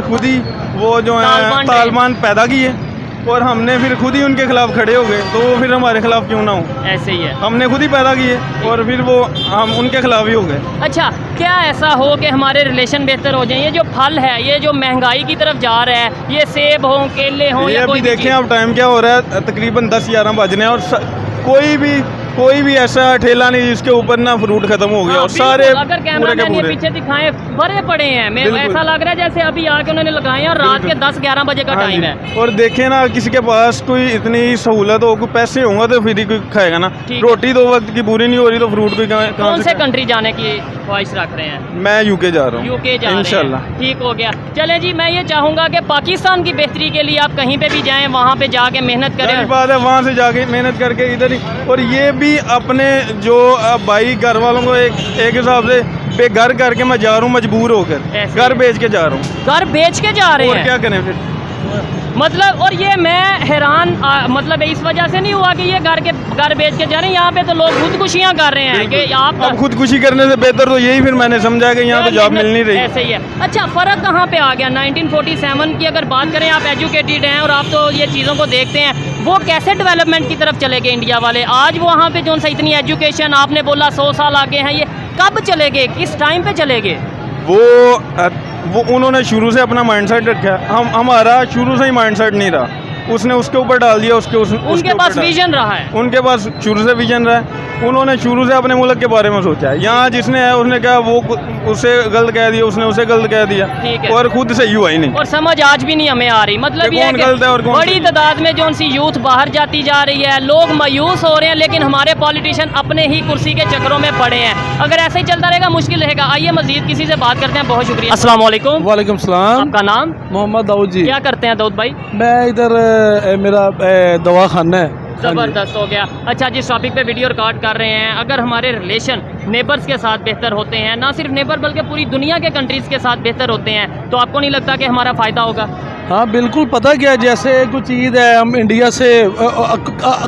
खुद ही वो जो है तालिबान पैदा किए, और हमने फिर खुद ही उनके खिलाफ खड़े हो गए, तो वो फिर हमारे खिलाफ क्यों ना हो? ऐसे ही है। हमने खुद ही पैदा किए और फिर वो हम उनके खिलाफ ही हो गए। अच्छा, क्या ऐसा हो कि हमारे रिलेशन बेहतर हो जाएं? ये जो फल है, ये जो महंगाई की तरफ जा रहा है, ये सेब हो, केले हो, ये या अभी कोई भी देखें चीज़। अब टाइम क्या हो रहा है, तकरीबन 10-11 बज रहे हैं, और कोई भी ऐसा ठेला नहीं जिसके ऊपर ना फ्रूट खत्म हो गया, हाँ, और सारे बिल्कुल। अगर पूरे कैमरा के मैन ये पूरे। पीछे दिखाएं, भरे पड़े हैं। मैं बिल्कुल। ऐसा लग रहा है जैसे अभी आके उन्होंने लगाए हैं और रात के 10-11 बजे का हाँ टाइम जी। है। और देखें ना, किसी के पास कोई इतनी सहूलत हो, कोई पैसे होंगे तो फिर ही कोई खाएगा ना। ठीक है। रोटी 2 वक्त की पूरी नहीं हो रही तो फ्रूट कोई कहाँ कौन से से? कंट्री जाने की ख्वाहिश रख रहे हैं? मैं यूके जा रहा हूँ, यूके जा रहे इंशाल्लाह। हैं। ठीक हो गया। चले जी, मैं ये चाहूँगा कि पाकिस्तान की बेहतरी के लिए आप कहीं पे भी जाएं, वहाँ पे जाके मेहनत सही करें। बात है, वहाँ से जाके मेहनत करके इधर ही, और ये भी अपने जो भाई घर वालों को एक हिसाब से बेघर करके मैं जा रहा हूँ, मजबूर होकर ऐसे घर बेच के जा रहा हूँ, घर बेच के जा रहे और हैं क्या करें फिर? मतलब? और ये मैं हैरान मतलब इस वजह से नहीं हुआ कि ये घर बेच के जा रहे हैं, यहाँ पे तो लोग खुदकुशियाँ कर रहे हैं कि आप अब खुदकुशी करने से बेहतर तो यही, फिर मैंने समझा कि यहाँ तो जॉब मिल नहीं रही। ऐसे ही है। अच्छा, फ़र्क कहाँ पे आ गया? 1947 की अगर बात करें, आप एजुकेटेड हैं और आप तो ये चीज़ों को देखते हैं, वो कैसे डेवलपमेंट की तरफ चले गए इंडिया वाले? आज वहाँ पे जो सा इतनी एजुकेशन, आपने बोला 100 साल आगे हैं, ये कब चले गए, किस टाइम पे चले गए? वो उन्होंने शुरू से अपना माइंडसेट रखा है, हमारा शुरू से ही माइंडसेट नहीं रहा। उसने उसके ऊपर डाल दिया, उसके उनके ऊपर पास डाल- विजन रहा है। उनके पास शुरू से विजन रहा है, उन्होंने शुरू से अपने मुल्क के बारे में सोचा है। यहाँ जिसने है उसने क्या वो उसे गलत कह दिया, उसने उसे गलत कह दिया, ठीक है। और खुद सही हुआ ही नहीं। और समझ आज भी नहीं हमें आ रही, मतलब कि ये है कौन कि गलत है और कौन बड़ी सही। तादाद में जो सी यूथ बाहर जाती जा रही है, लोग मायूस हो रहे हैं, लेकिन हमारे पॉलिटिशियन अपने ही कुर्सी के चक्करों में पड़े हैं। अगर ऐसे ही चलता रहेगा मुश्किल रहेगा। आइए मजीद किसी से बात करते हैं। बहुत शुक्रिया। अस्सलाम वालेकुम। वालेकुम सलाम। आपका नाम? मोहम्मद दाऊद जी। क्या करते हैं दाऊद भाई? मैं इधर मेरा दवा खाना है। ज़बरदस्त हो गया। अच्छा, जिस टॉपिक पे वीडियो रिकॉर्ड कर रहे हैं, अगर हमारे रिलेशन नेबर्स के साथ बेहतर होते हैं, ना सिर्फ नेबर बल्कि पूरी दुनिया के कंट्रीज़ के साथ बेहतर होते हैं, तो आपको नहीं लगता कि हमारा फ़ायदा होगा? हाँ बिल्कुल, पता क्या है, जैसे कुछ चीज़ है, हम इंडिया से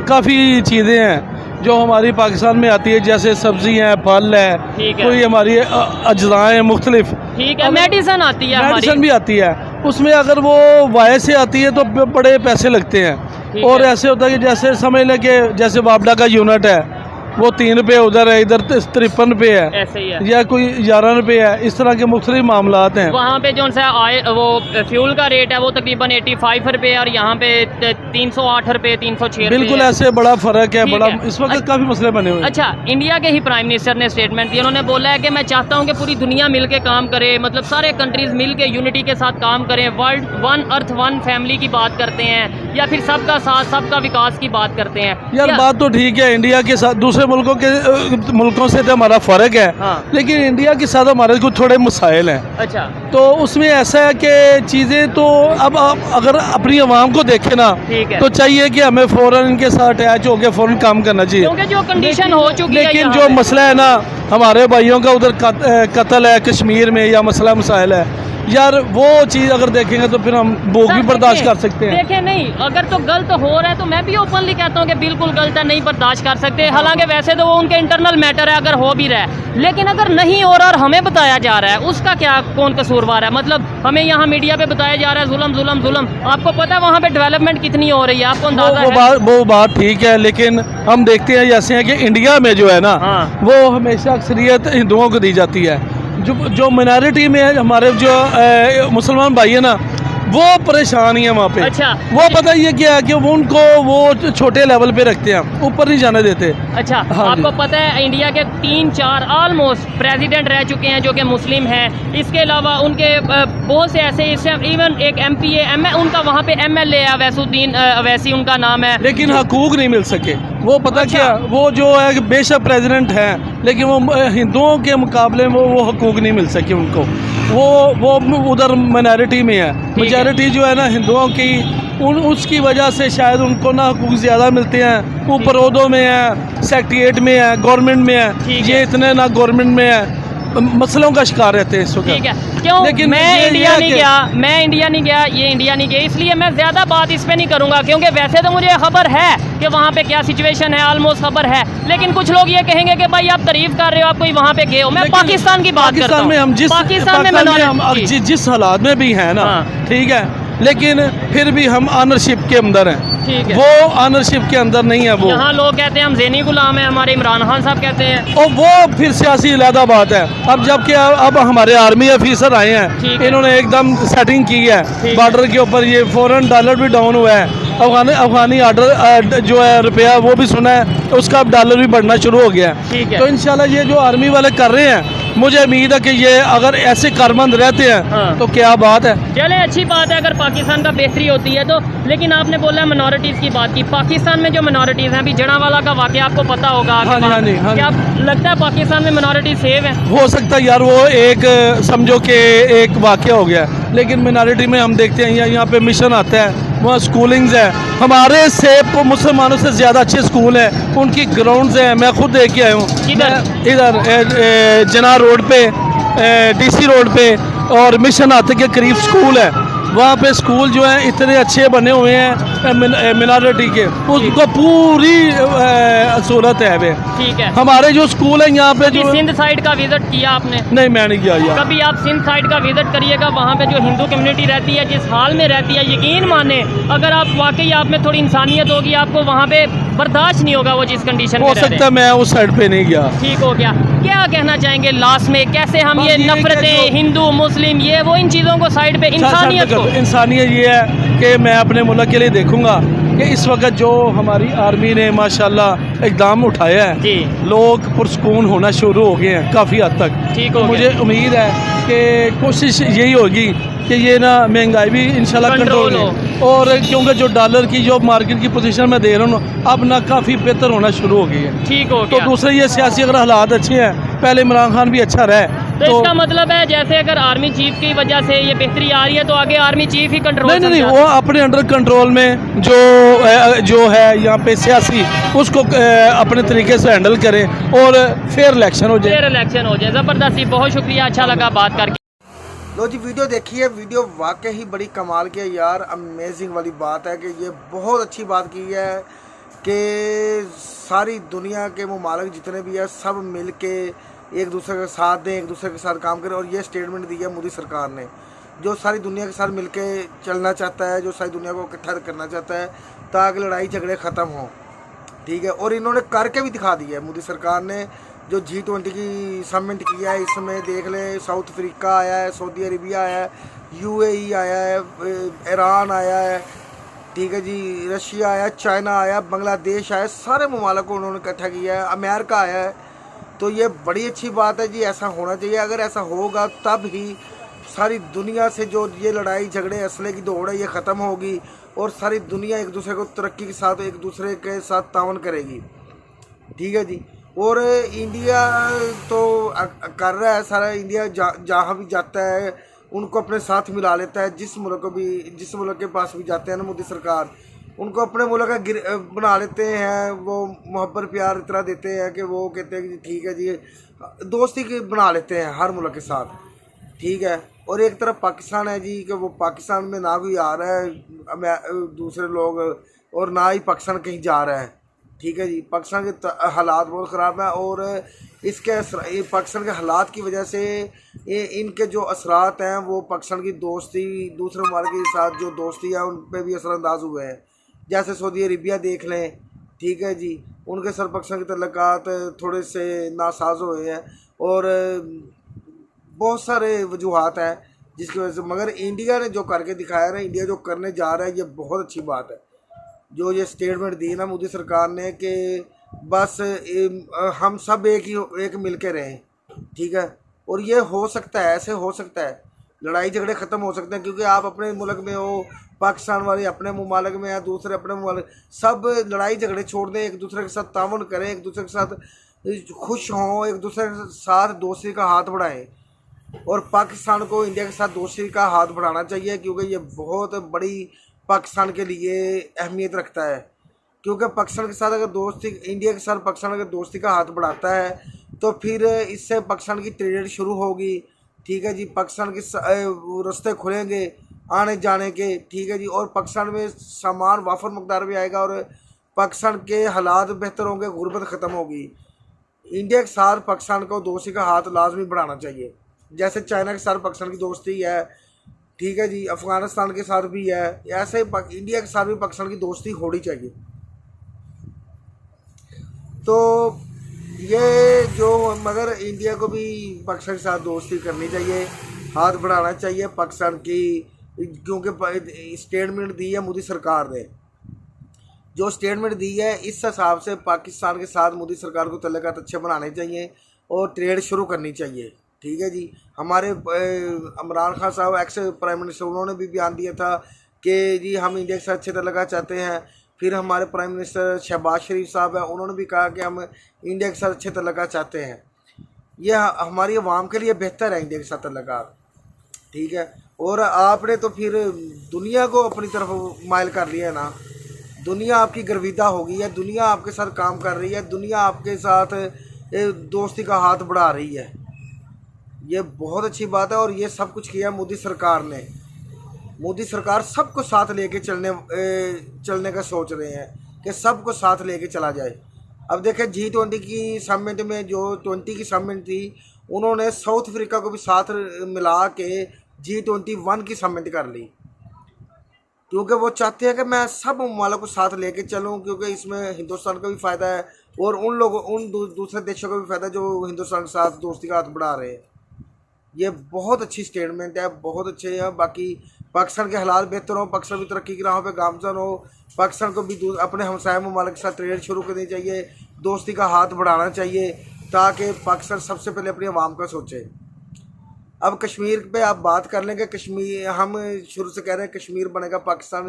काफ़ी चीज़ें हैं जो हमारी पाकिस्तान में आती है, जैसे सब्ज़ी हैं, फल है, ठीक है। कोई हमारी अज्जाएँ हैं मुख्तलिफ, ठीक है। मेडिसन आती है मेडिसिन हमारी। भी आती है। उसमें अगर वो वाया से आती है तो बड़े पैसे लगते हैं। ठीक और है। ऐसे होता है कि जैसे समझ लें कि जैसे वापडा का यूनिट है, वो 3 रुपये उधर है, इधर 53 रुपये है, ऐसे ही है। या कोई 11 रुपये है। इस तरह के मुख्तलिफ मामलात हैं। वहाँ पे जो सा ऑयल वो फ्यूल का रेट है वो तकरीबन 85 रुपये, और यहाँ पे 308 रुपये, 306 बिल्कुल ऐसे बड़ा फ़र्क है, ठीक बड़ा है। इस वक्त काफ़ी मसले बने हुए हैं। अच्छा, इंडिया के ही प्राइम मिनिस्टर ने स्टेटमेंट दी। उन्होंने बोला है कि मैं चाहता हूं कि पूरी दुनिया मिलके काम करे, मतलब सारे कंट्रीज मिलके यूनिटी के साथ काम करें, world one earth one family की बात करते हैं, या फिर सबका साथ सबका विकास की बात करते हैं। यार बात तो ठीक है, इंडिया के साथ दूसरे मुल्कों से तो हमारा फ़र्क है, हाँ। लेकिन इंडिया के साथ हमारे कुछ थोड़े मसाइल हैं। अच्छा, तो उसमें ऐसा है कि चीज़ें तो अब अगर अपनी आवाम को देखें ना, ठीक है। तो चाहिए कि हमें फ़ौरन इनके साथ अटैच होकर फ़ौरन काम करना चाहिए। क्योंकि जो कंडीशन हो चुकी है लेकिन यहाँ जो पे- मसला है ना, हमारे भाइयों का उधर कत्ल है कश्मीर में, या मसला मसाइल है, यार वो चीज़ अगर देखेंगे तो फिर हम वो भी सर, बर्दाश्त देखें- कर सकते हैं। देखें नहीं, अगर तो गलत हो रहा है तो मैं भी ओपनली कहता हूँ कि बिल्कुल गलत है, नहीं बर्दाश्त कर सकते। हालांकि वैसे तो वो उनके इंटरनल मैटर है अगर हो भी रहा है, लेकिन अगर नहीं हो रहा और हमें बताया जा रहा है, उसका क्या, कौन कसूरवार है? मतलब हमें यहाँ मीडिया पे बताया जा रहा है जुल्म जुल्म जुल्म। आपको पता है वहाँ पे डेवलपमेंट कितनी हो रही है? आपको अंदाजा है? वो बात ठीक है, लेकिन हम देखते हैं जैसे हैं कि इंडिया में जो है ना, हाँ। वो हमेशा अक्सरियत हिंदुओं को दी जाती है। जो मिनॉरिटी में है, हमारे जो मुसलमान भाई है ना, वो परेशान ही है वहाँ पे। अच्छा। वो पता ही है क्या है कि वो उनको वो छोटे लेवल पे रखते हैं, ऊपर नहीं जाने देते। अच्छा, हाँ जी। आपको पता है इंडिया के 3-4 ऑलमोस्ट प्रेसिडेंट रह चुके हैं जो कि मुस्लिम हैं। इसके अलावा उनके बहुत से ऐसे, इवन एक MPA उनका वहाँ पे MLA है, वैसुद्दीन अवैसी उनका नाम है। लेकिन हकूक नहीं मिल सके। वो पता अच्छा। क्या, वो जो है कि बेशक प्रेसिडेंट हैं, लेकिन वो हिंदुओं के मुकाबले में वो हकूक नहीं मिल सके उनको। वो उधर माइनॉरिटी में है, मेजॉरिटी जो है ना हिंदुओं की, उसकी वजह से शायद उनको ना हकूक ज़्यादा मिलते हैं। ऊपर ओहदों में है, सेक्रेटरीट में है, गवर्नमेंट में है, ठीक ये है। इतने ना गवर्नमेंट में है, मसलों का शिकार रहते हैं इस वक्त। ठीक है। क्यों लेकिन मैं ये इंडिया है नहीं कि- गया, मैं इंडिया नहीं गया, ये इंडिया नहीं गया, इसलिए मैं ज़्यादा बात इस पे नहीं करूँगा, क्योंकि वैसे तो मुझे खबर है कि वहाँ पे क्या सिचुएशन है, ऑलमोस्ट खबर है। लेकिन कुछ लोग ये कहेंगे कि भाई आप तारीफ कर रहे हो, आप कोई वहाँ पे गए हो। मैं लेकिन पाकिस्तान की बात करता पाकिस्तान हूँ। में हम पाकिस्तान में minority- जिस हालात में भी हैं ना, हाँ। ठीक है, लेकिन फिर भी हम ऑनरशिप के अंदर हैं। ठीक है। वो ऑनरशिप के अंदर नहीं है वो। यहाँ लोग कहते हैं हम ज़ेनी गुलाम हैं, हमारे इमरान खान साहब कहते हैं। और वो फिर सियासी अलहदा बात है। अब जबकि अब हमारे आर्मी ऑफिसर आए ठीक हैं, है। इन्होंने एकदम सेटिंग की है ठीक बॉर्डर के ऊपर। ये फौरन डॉलर भी डाउन हुआ है, अफगानी ऑर्डर जो है रुपया वो भी सुना है, तो उसका अब डॉलर भी बढ़ना शुरू हो गया है। ठीक है। तो इंशाल्लाह ये जो आर्मी वाले कर रहे हैं, मुझे उम्मीद है कि ये अगर ऐसे कारमंद रहते हैं हाँ। तो क्या बात है। चले, अच्छी बात है अगर पाकिस्तान का बेहतरी होती है तो। लेकिन आपने बोला मिनॉरिटीज़ की बात की, पाकिस्तान में जो मिनॉरिटीज़ हैं, अभी जड़ावाला का वाकया आपको पता होगा। हाँ जी, हाँ जी, हाँ जी। क्या लगता है पाकिस्तान में मिनॉरिटी सेव है? हो सकता है यार, वो एक समझो कि एक वाक़या हो गया है, लेकिन मिनॉरिटी में हम देखते हैं यहाँ पे मिशन आता है, वहाँ स्कूलिंग्स है। हमारे से मुसलमानों से ज़्यादा अच्छे स्कूल हैं, उनकी ग्राउंड्स हैं, मैं खुद देख के आया हूँ। इधर जना रोड पे, DC रोड पे, और मिशन आते के करीब स्कूल है। वहाँ पे स्कूल जो हैं इतने अच्छे बने हुए हैं मिनॉरिटी के, उसको पूरी सहूलत है वे। ठीक है। हमारे जो स्कूल है यहाँ पे कभी जो, सिंध साइड का विजिट किया आपने? नहीं मैं नहीं किया यार। कभी आप सिंध साइड का विजिट करिएगा, वहाँ पे जो हिंदू कम्युनिटी रहती है, जिस हाल में रहती है, यकीन माने अगर आप वाकई आप में थोड़ी इंसानियत होगी, आपको वहाँ पे बर्दाश्त नहीं होगा वो जिस कंडीशन में हो रह रहे सकता है मैं उस साइड पे नहीं गया। हैं। ठीक हो गया। क्या कहना चाहेंगे लास्ट में, कैसे हम बस ये ये कि नफरतें जो- हिंदू मुस्लिम ये वो इन चीज़ों को साइड पे इंसानियत को इंसानियत ये है कि मैं अपने मुल्क के लिए देखूंगा कि इस वक्त जो हमारी आर्मी ने माशाल्लाह इकदाम उठाया है, जी लोग पुरस्कून होना शुरू हो गए हैं काफ़ी हद तक। ठीक तो हो मुझे उम्मीद है कि कोशिश यही होगी कि ये ना महंगाई भी इंशाल्लाह कंट्रोल कंट्रोल हो, और क्योंकि जो डॉलर की जो मार्केट की पोजीशन मैं दे रहा हूँ अब ना काफ़ी बेहतर होना शुरू हो गई है। ठीक हो तो गया। दूसरे ये सियासी अगर हालात अच्छे हैं, पहले इमरान खान भी अच्छा रहे तो इसका मतलब है जैसे अगर आर्मी चीफ की वजह से ये बेहतरी आ रही है तो आगे आर्मी चीफ ही कंट्रोल नहीं वो अपने अंडर कंट्रोल में जो है यहाँ पे सियासी उसको अपने तरीके से हैंडल करें और फेयर इलेक्शन हो जाए। फेयर इलेक्शन हो जाए। ज़बरदस्त, बहुत शुक्रिया, अच्छा लगा बात करके। लो जी वीडियो देखिए, वीडियो वाकई ही बड़ी कमाल की है यार, अमेजिंग वाली बात है कि ये बहुत अच्छी बात की है कि सारी दुनिया के ममालिक जितने भी है सब मिल के एक दूसरे के साथ दें, एक दूसरे के साथ काम करें। और ये स्टेटमेंट दी है मोदी सरकार ने, जो सारी दुनिया के साथ मिल के चलना चाहता है, जो सारी दुनिया को इकट्ठा करना चाहता है ताकि लड़ाई झगड़े ख़त्म हों। ठीक है, और इन्होंने करके भी दिखा दिया है मोदी सरकार ने। जो G20 की समिट किया है, इसमें देख लें साउथ अफ्रीका आया है, सऊदी अरेबिया आया है, UAE आया है, ईरान आया है, ठीक है जी, रशिया आया, चाइना आया, बांग्लादेश आया, सारे ममालिक को उन्होंने इकट्ठा किया है, अमेरिका आया है। तो ये बड़ी अच्छी बात है जी, ऐसा होना चाहिए। अगर ऐसा होगा तब ही सारी दुनिया से जो ये लड़ाई झगड़े असले की दौड़ है ये ख़त्म होगी और सारी दुनिया एक दूसरे को तरक्की के साथ एक दूसरे के साथ तावन करेगी। ठीक है जी, और इंडिया तो कर रहा है, सारा इंडिया जहाँ भी जाता है उनको अपने साथ मिला लेता है। जिस मुल्क के पास भी जाते हैं ना मोदी सरकार, उनको अपने मुल्क का बना लेते हैं। वो मोहब्बत प्यार इतना देते हैं कि वो कहते हैं कि ठीक है जी, दोस्ती की बना लेते हैं हर मुल्क के साथ। ठीक है, और एक तरफ पाकिस्तान है जी कि वो पाकिस्तान में ना कोई आ रहा है दूसरे लोग, और ना ही पाकिस्तान कहीं जा रहा है। ठीक है जी, पाकिस्तान के हालात बहुत ख़राब हैं और इसके पाकिस्तान के हालात की वजह से इनके जो असरात हैं वो पाकिस्तान की दोस्ती, दूसरे ममालिक के साथ जो दोस्ती है उन पर भी असरअंदाज हुए हैं। जैसे सऊदी अरेबिया देख लें, ठीक है जी, उनके साथ पाकिस्तान के तल्लुकात थोड़े से नासाज हुए हैं और बहुत सारे वजूहात हैं जिसकी वजह से। मगर इंडिया ने जो करके दिखाया ना, इंडिया जो करने जा रहा है, ये बहुत अच्छी बात है। जो ये स्टेटमेंट दी ना मोदी सरकार ने कि बस हम सब एक मिल के रहें। ठीक है, और ये हो सकता है, ऐसे हो सकता है, लड़ाई झगड़े ख़त्म हो सकते हैं क्योंकि आप अपने मुल्क में हो, पाकिस्तान वाले अपने ममालिक में है, दूसरे अपने ममालिक, सब लड़ाई झगड़े छोड़ दें, एक दूसरे के साथ तावन करें, एक दूसरे के साथ खुश हों, एक दूसरे के साथ दोस्ती का हाथ बढ़ाएं। और पाकिस्तान को इंडिया के साथ दोस्ती का हाथ बढ़ाना चाहिए क्योंकि ये बहुत बड़ी पाकिस्तान के लिए अहमियत रखता है। क्योंकि पाकिस्तान के साथ अगर दोस्ती, इंडिया के साथ पाकिस्तान अगर दोस्ती का हाथ बढ़ाता है तो फिर इससे पाकिस्तान की ट्रेड शुरू होगी। ठीक है जी, पाकिस्तान के रास्ते खुलेंगे आने जाने के। ठीक है जी, और पाकिस्तान में सामान वाफर मकदार भी आएगा और पाकिस्तान के हालात बेहतर होंगे, गुर्बत ख़त्म होगी। इंडिया के साथ पाकिस्तान को दोस्ती का हाथ लाजमी बढ़ाना चाहिए, जैसे चाइना के साथ पाकिस्तान की दोस्ती है। ठीक है जी, अफ़गानिस्तान के साथ भी है, ऐसे इंडिया के साथ भी पाकिस्तान की दोस्ती होनी चाहिए। तो ये जो, मगर इंडिया को भी पाकिस्तान के साथ दोस्ती करनी चाहिए, हाथ बढ़ाना चाहिए पाकिस्तान की, क्योंकि स्टेटमेंट दी है मोदी सरकार ने। जो स्टेटमेंट दी है इस हिसाब से पाकिस्तान के साथ मोदी सरकार को तल्लुकात अच्छे बनाने चाहिए और ट्रेड शुरू करनी चाहिए। ठीक है जी, हमारे इमरान खान साहब एक्स प्राइम मिनिस्टर, उन्होंने भी बयान दिया था कि जी हम इंडिया के साथ अच्छे तल्लुकात चाहते हैं। फिर हमारे प्राइम मिनिस्टर शहबाज शरीफ साहब हैं, उन्होंने भी कहा कि हम इंडिया के साथ अच्छे तल्लुकात चाहते हैं। यह हमारी आवाम के लिए बेहतर है इंडिया के साथ तल्लुकात। ठीक है, और आपने तो फिर दुनिया को अपनी तरफ माइल कर लिया है ना, दुनिया आपकी गर्विदा हो गई है, दुनिया आपके साथ काम कर रही है, दुनिया आपके साथ दोस्ती का हाथ बढ़ा रही है। ये बहुत अच्छी बात है और ये सब कुछ किया मोदी सरकार ने। मोदी सरकार सबको साथ लेके चलने का सोच रहे हैं कि सबको साथ लेके चला जाए। अब देखें G20 की समिट में, जो 20 की समिट थी, उन्होंने साउथ अफ्रीका को भी साथ मिला के G21 की समिट कर ली। क्योंकि वो चाहते हैं कि मैं सब ममालिक को साथ लेके चलूं, क्योंकि इसमें हिंदुस्तान का भी फ़ायदा है और उन लोगों दूसरे देशों का भी फ़ायदा जो हिंदुस्तान के साथ दोस्ती का हाथ बढ़ा रहे हैं। ये बहुत अच्छी स्टेटमेंट है, बहुत अच्छे हैं। बाकी पाकिस्तान के हालात बेहतर हो, पाकिस्तान भी तरक्की की राहों पे गामजन हो, पाकिस्तान को भी अपने हमसाया ममालिक के साथ ट्रेड शुरू करनी चाहिए, दोस्ती का हाथ बढ़ाना चाहिए, ताकि पाकिस्तान सबसे पहले अपनी आवाम का सोचे। अब कश्मीर पे आप बात कर लेंगे। कश्मीर हम शुरू से कह रहे हैं कश्मीर बनेगा पाकिस्तान,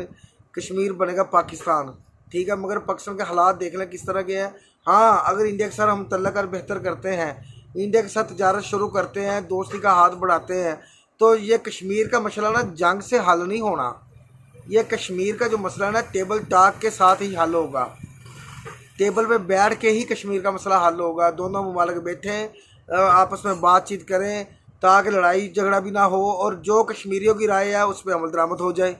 कश्मीर बनेगा पाकिस्तान, ठीक है, मगर पाकिस्तान के हालात देख लें किस तरह के हैं। हाँ, अगर इंडिया के साथ हम तल्लक बेहतर करते हैं, इंडिया के साथ तजारत शुरू करते हैं, दोस्ती का हाथ बढ़ाते हैं, तो ये कश्मीर का मसला ना जंग से हल नहीं होना। ये कश्मीर का जो मसला है ना टेबल टॉक के साथ ही हल होगा, टेबल पे बैठ के ही कश्मीर का मसला हल होगा। दोनों ममालिक बैठें, आपस में बातचीत करें, ताकि लड़ाई झगड़ा भी ना हो और जो कश्मीरियों की राय है उस पर अमल दरामद हो जाए।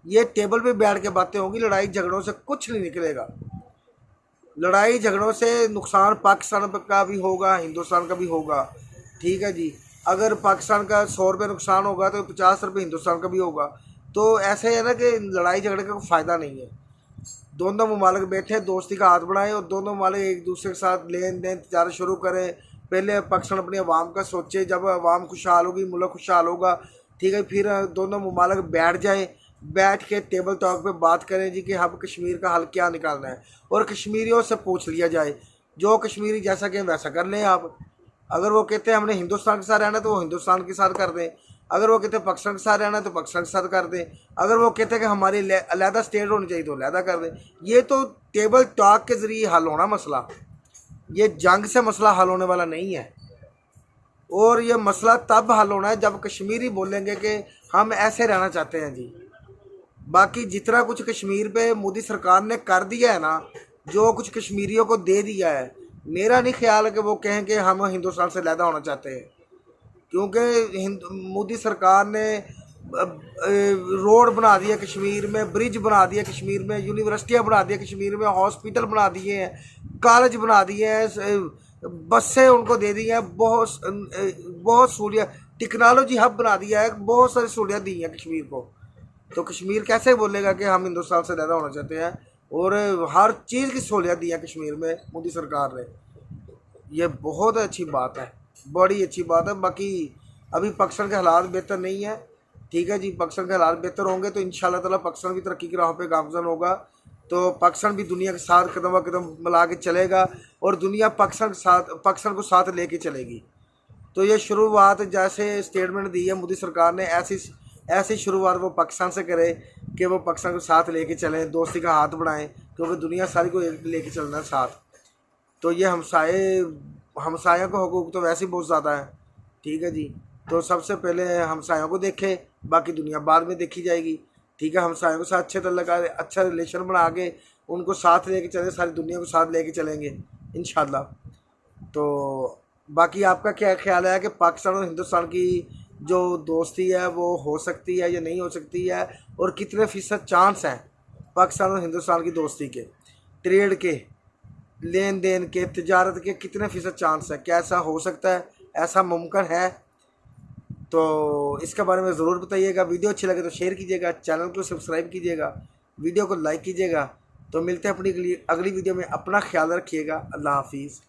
ये टेबल पे बैठ के बातें होंगी, लड़ाई झगड़ों से कुछ नहीं निकलेगा। लड़ाई झगड़ों से नुकसान पाकिस्तान का भी होगा, हिंदुस्तान का भी होगा, ठीक है जी। अगर पाकिस्तान का 100 रुपये नुकसान होगा तो 50 रुपये हिंदुस्तान का भी होगा। तो ऐसे है ना कि लड़ाई झगड़े का कोई फ़ायदा नहीं है। दोनों ममालिक बैठे दोस्ती का हाथ बढ़ाएं और दोनों ममालिक एक दूसरे के साथ लेन देन तजारत शुरू करें। पहले पाकिस्तान अपनी आवाम का सोचे, जब आवाम खुशहाल होगी मुल्क खुशहाल होगा, ठीक है, फिर दोनों ममालिक बैठ जाएं, बैठ के टेबल टॉक पे बात करें जी कि हम कश्मीर का हल क्या निकालना है, और कश्मीरियों से पूछ लिया जाए। जो कश्मीरी जैसा कि वैसा कर लें आप। अगर वो कहते हैं हमने हिंदुस्तान के साथ रहना है तो वो हिंदुस्तान के साथ कर दें, अगर वो कहते हैं पाकिस्तान के साथ रहना है तो पाकिस्तान के साथ कर दें, अगर वो कहते हैं कि हमारी अलहदा स्टेट होनी चाहिए तो अलहदा कर दें। ये तो टेबल टॉक के ज़रिए हल होना मसला, ये जंग से मसला हल होने वाला नहीं है। और ये मसला तब हल होना है जब कश्मीरी बोलेंगे कि हम ऐसे रहना चाहते हैं जी। बाकी जितना कुछ कश्मीर पे मोदी सरकार ने कर दिया है ना, जो कुछ कश्मीरियों को दे दिया है, मेरा नहीं ख्याल है कि वो कहें कि हम हिंदुस्तान से अलहदा होना चाहते हैं। क्योंकि मोदी सरकार ने रोड बना दिया कश्मीर में, ब्रिज बना दिया कश्मीर में, यूनिवर्सिटियाँ बना दिया कश्मीर में, हॉस्पिटल बना दिए हैं, कॉलेज बना दिए हैं, बसें उनको दे दी हैं, बहुत सहूलियत, टेक्नोलॉजी हब बना दिया है, बहुत सारी सहूलियत दी हैं कश्मीर को। तो कश्मीर कैसे बोलेगा कि हम हिंदुस्तान से अलहदा होना चाहते हैं? और हर चीज़ की सहूलियत दी है कश्मीर में मोदी सरकार ने। ये बहुत अच्छी बात है, बड़ी अच्छी बात है। बाकी अभी पाकिस्तान के हालात बेहतर नहीं है, ठीक है जी। पाकिस्तान के हालात बेहतर होंगे तो इंशाल्लाह ताला पाकिस्तान भी तरक्की की राहों पे गामजन होगा। तो पाकिस्तान भी दुनिया के साथ कदम ब कदम मिला के चलेगा और दुनिया पाकिस्तान को साथ लेके चलेगी। तो ये शुरुआत जैसे स्टेटमेंट दी है मोदी सरकार ने, ऐसी शुरुआत वो पाकिस्तान से करे कि वो पाकिस्तान को साथ लेके चलें, दोस्ती का हाथ बढ़ाएं, क्योंकि दुनिया सारी को लेके चलना है साथ। तो ये हमसायों का हुकूक तो वैसे ही बहुत ज़्यादा है, ठीक है जी। तो सबसे पहले हमसायों को देखें, बाकी दुनिया बाद में देखी जाएगी, ठीक है। हमसायों के साथ अच्छे तल्लुक, अच्छा रिलेशन बना के उनको साथ लेके चलें, सारी दुनिया को साथ लेके चलेंगे इंशाल्लाह। तो बाकी आपका क्या ख्याल है कि पाकिस्तान और हिंदुस्तान की जो दोस्ती है वो हो सकती है या नहीं हो सकती है, और कितने फ़ीसद चांस हैं पाकिस्तान और हिंदुस्तान की दोस्ती के, ट्रेड के, लेन देन के, तजारत के, कितने फ़ीसद चांस है? क्या ऐसा हो सकता है? ऐसा मुमकिन है? तो इसके बारे में ज़रूर बताइएगा। वीडियो अच्छी लगे तो शेयर कीजिएगा, चैनल को सब्सक्राइब कीजिएगा, वीडियो को लाइक कीजिएगा। तो मिलते हैं अपनी अगली वीडियो में। अपना ख्याल रखिएगा। अल्लाह हाफिज़।